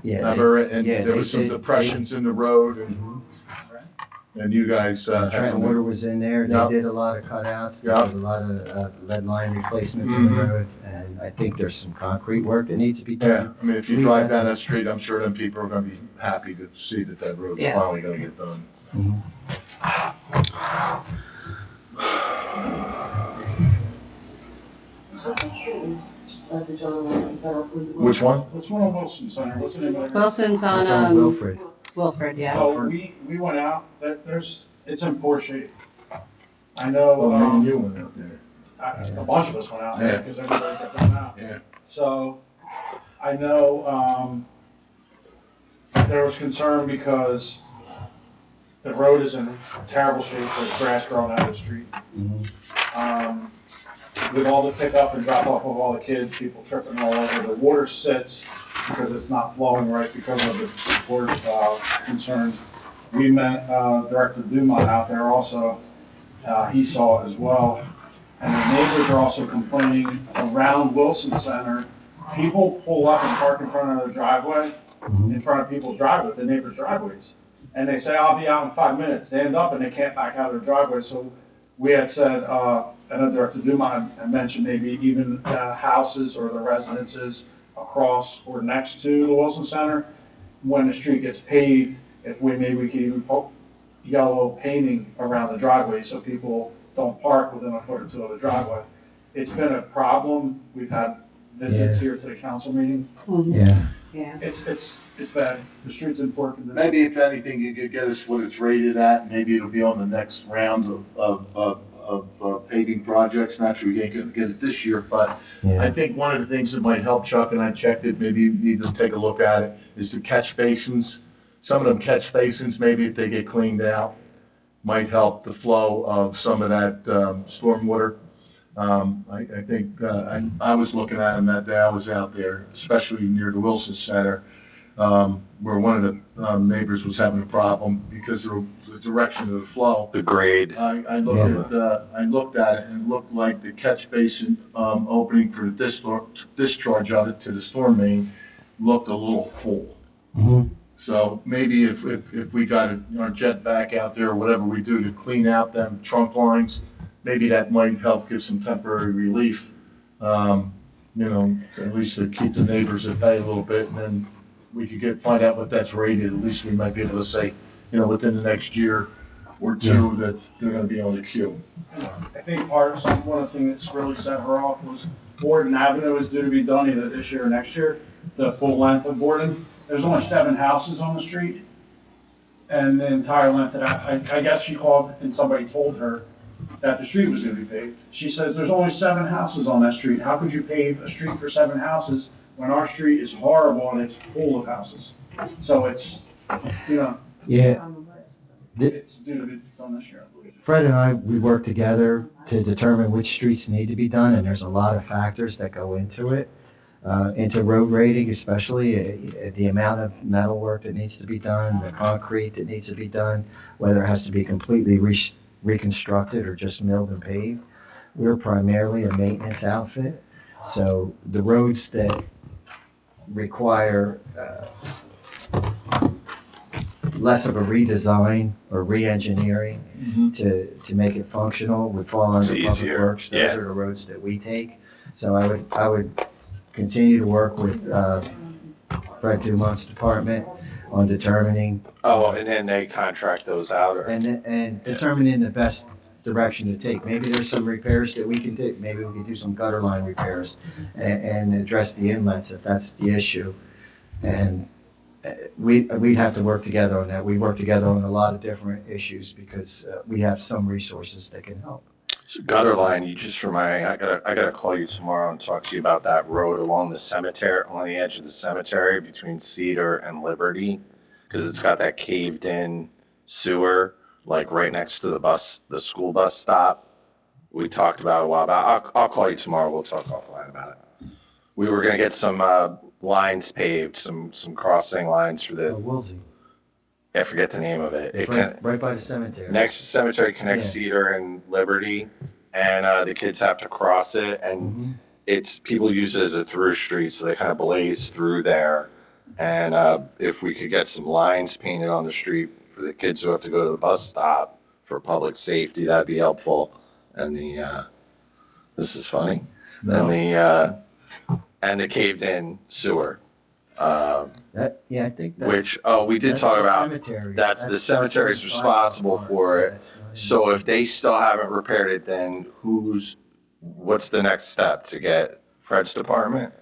Yeah. Remember, and yeah, there they was some did- depressions in the road and you guys, had Trent some. Water was in there, Yep. they did a lot of cutouts, they Yep. did a lot of lead line replacements in the Mhm. road, and I think there's some concrete work that needs to be Yeah, done. I mean, if you We drive had down some- that street, I'm sure them people are gonna be happy to see that road's Yeah. finally gonna get done. Mhm. The John Wilson Center, was it? Which one? What's one on Wilson Center? What's the name of it? Wilson's on, It's on Wilfred. Wilfred, yeah. So we went out, it's in poor shape. I know, Well, maybe you went out there. a bunch of us went out there, Yeah. because everybody kept going out. Yeah. So, I know, there was concern because the road is in terrible shape, there's grass growing out of the street. With all the pickup and drop off of all the kids, people tripping all over, the water sits because it's not flowing right because of the water, concern. We met, Director Dumont out there also, he saw it as well. And the neighbors are also complaining around Wilson Center, people pull up and park in front of their driveway, in front of people's driveways, the neighbors' driveways. And they say, I'll be out in 5 minutes. They end up and they can't back out of their driveway. So we had said, I know Director Dumont had mentioned maybe even houses or the residences across or next to the Wilson Center, when the street gets paved, if maybe we could even put yellow painting around the driveway so people don't park within a foot or two of the driveway. It's been a problem. We've had visits here to the council meeting. Yeah. Yeah. It's bad. The street's in poor condition. Maybe if anything, you could get us what it's rated at, maybe it'll be on the next round of paving projects. Not sure we ain't gonna get it this year, but I think one of the things that might help, Chuck, and I checked it, maybe you need to take a look at it, is the catch basins. Some of them catch basins, maybe if they get cleaned out, might help the flow of some of that, stormwater. I think, I was looking at them that day I was out there, especially near the Wilson Center, where one of the, neighbors was having a problem because of the direction of the flow. The grade. I looked at it and it looked like the catch basin, opening for the discharge of it to the storm main looked a little full. So maybe if we got our jet back out there or whatever we do to clean out them trunk lines, maybe that might help give some temporary relief, at least to keep the neighbors at bay a little bit, and then we could find out what that's rated. At least we might be able to say, within the next year or two that they're gonna be on the queue. I think one of the things that's really set her off was Borden Avenue is due to be done either this year or next year, the full length of Borden. There's only 7 houses on the street, and the entire length of that, I guess she called and somebody told her that the street was gonna be paved. She says, there's only 7 houses on that street. How could you pave a street for 7 houses when our street is horrible and it's full of houses? So it's, Yeah. it's due to be done this year, I believe. Fred and I, we work together to determine which streets need to be done, and there's a lot of factors that go into it. Into road rating especially, the amount of metal work that needs to be done, the concrete that needs to be done, whether it has to be completely reconstructed or just milled and paved. We're primarily a maintenance outfit, so the roads that require less of a redesign or re-engineering to make it functional would fall under It's public easier. works. Those are the roads that we take. So I would continue to work with Fred Dumont's department on determining. Oh, and then they contract those out, or? And determining the best direction to take. Maybe there's some repairs that we can do. Maybe we can do some gutter line repairs and address the inlets if that's the issue. And we'd have to work together on that. We work together on a lot of different issues because we have some resources that can help. So gutter line, you just remind me, I gotta call you tomorrow and talk to you about that road along the cemetery, on the edge of the cemetery between Cedar and Liberty, because it's got that caved in sewer, like right next to the school bus stop. We talked about it a while back. I'll call you tomorrow. We'll talk offline about it. We were gonna get some, lines paved, some crossing lines for the, Woolsey. I forget the name of it. It Right by the cemetery. Next to the cemetery connects Yeah. Cedar and Liberty, and the kids have to cross it, and people use it as a through street, so they kind of blaze through there. And if we could get some lines painted on the street for the kids who have to go to the bus stop for public safety, that'd be helpful. And this is funny. No. And the caved in sewer. I think that. We did that's talk the about. cemetery. That's the cemetery's responsible for it. So if they still haven't repaired it, then what's the next step? To get Fred's department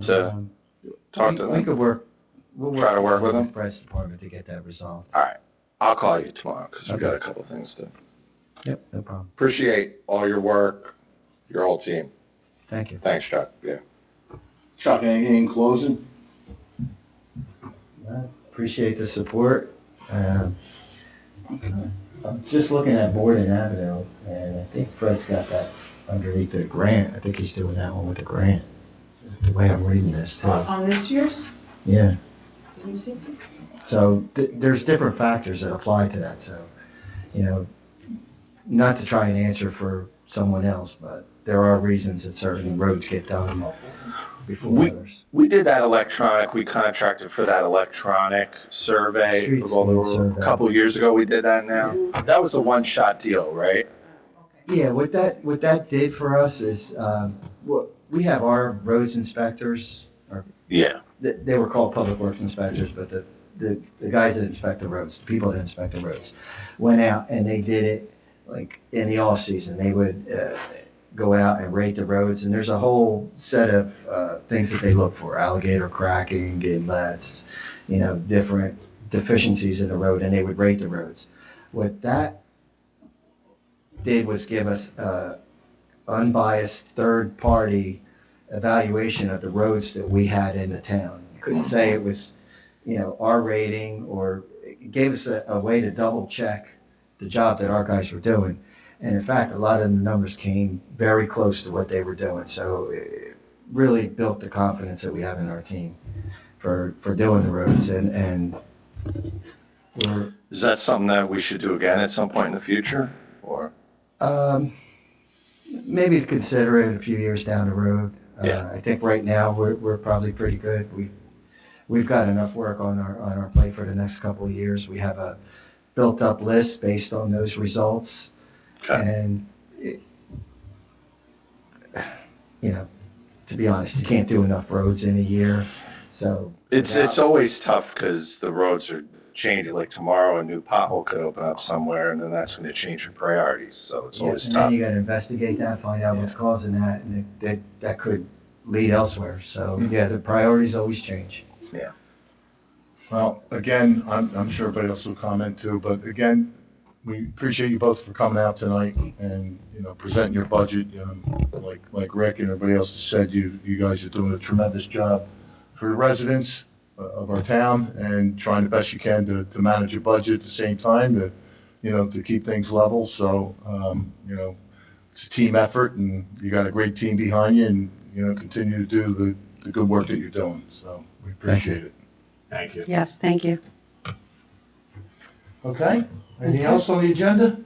to talk to We them? could work we'll Try to work with the them? Press department to get that resolved. All right, I'll call you tomorrow, because we got a couple things to, Yep, no problem. appreciate all your work, your whole team. Thank you. Thanks, Chuck, yeah. Chuck, anything in closing? Appreciate the support. I'm just looking at Borden Avenue, and I think Fred's got that underneath the grant. I think he's doing that one with the grant, the way I'm reading this too. On this year's, Yeah, can you see? so there's different factors that apply to that, so, you know, not to try and answer for someone else, but there are reasons that certain roads get done before others. We did that electronic, we contracted for that electronic survey Street of all the speed roads. survey. A couple years ago, we did that now. That was a one-shot deal, right? Yeah, what that did for us is, we have our roads inspectors, or Yeah. they were called public works inspectors, but the guys that inspect the roads, the people that inspect the roads, went out and they did it like in the off season. They would go out and rate the roads, and there's a whole set of things that they look for: alligator cracking, inlets, you know, different deficiencies in the road, and they would rate the roads. What that did was give us unbiased third-party evaluation of the roads that we had in the town. You couldn't say it was, you know, our rating, or it gave us a way to double-check the job that our guys were doing. And in fact, a lot of the numbers came very close to what they were doing. So it really built the confidence that we have in our team for doing the roads. And we're, Is that something that we should do again at some point in the future, or? maybe to consider it a few years down the road. Yeah. I think right now we're probably pretty good. We've got enough work on our plate for the next couple of years. We have a built-up list based on those results. Okay. And, you know, to be honest, you can't do enough roads in a year, so. It's always tough, because the roads are changing, like tomorrow, a new pothole could open up somewhere, and then that's gonna change your priorities, so it's Yeah, always and tough. then you gotta investigate that, find out what's causing that, and that could lead elsewhere. So, yeah, the priorities always change. Well, again, I'm sure everybody else will comment too, but again, we appreciate you both for coming out tonight and, you know, presenting your budget. Like Rick and everybody else has said, you guys are doing a tremendous job for the residents of our town, and trying the best you can to manage your budget at the same time, to keep things level. So, it's a team effort, and you got a great team behind you, and, continue to do the good work that you're doing. So we appreciate it. Thank you. Yes, thank you. Okay, anything else on the agenda?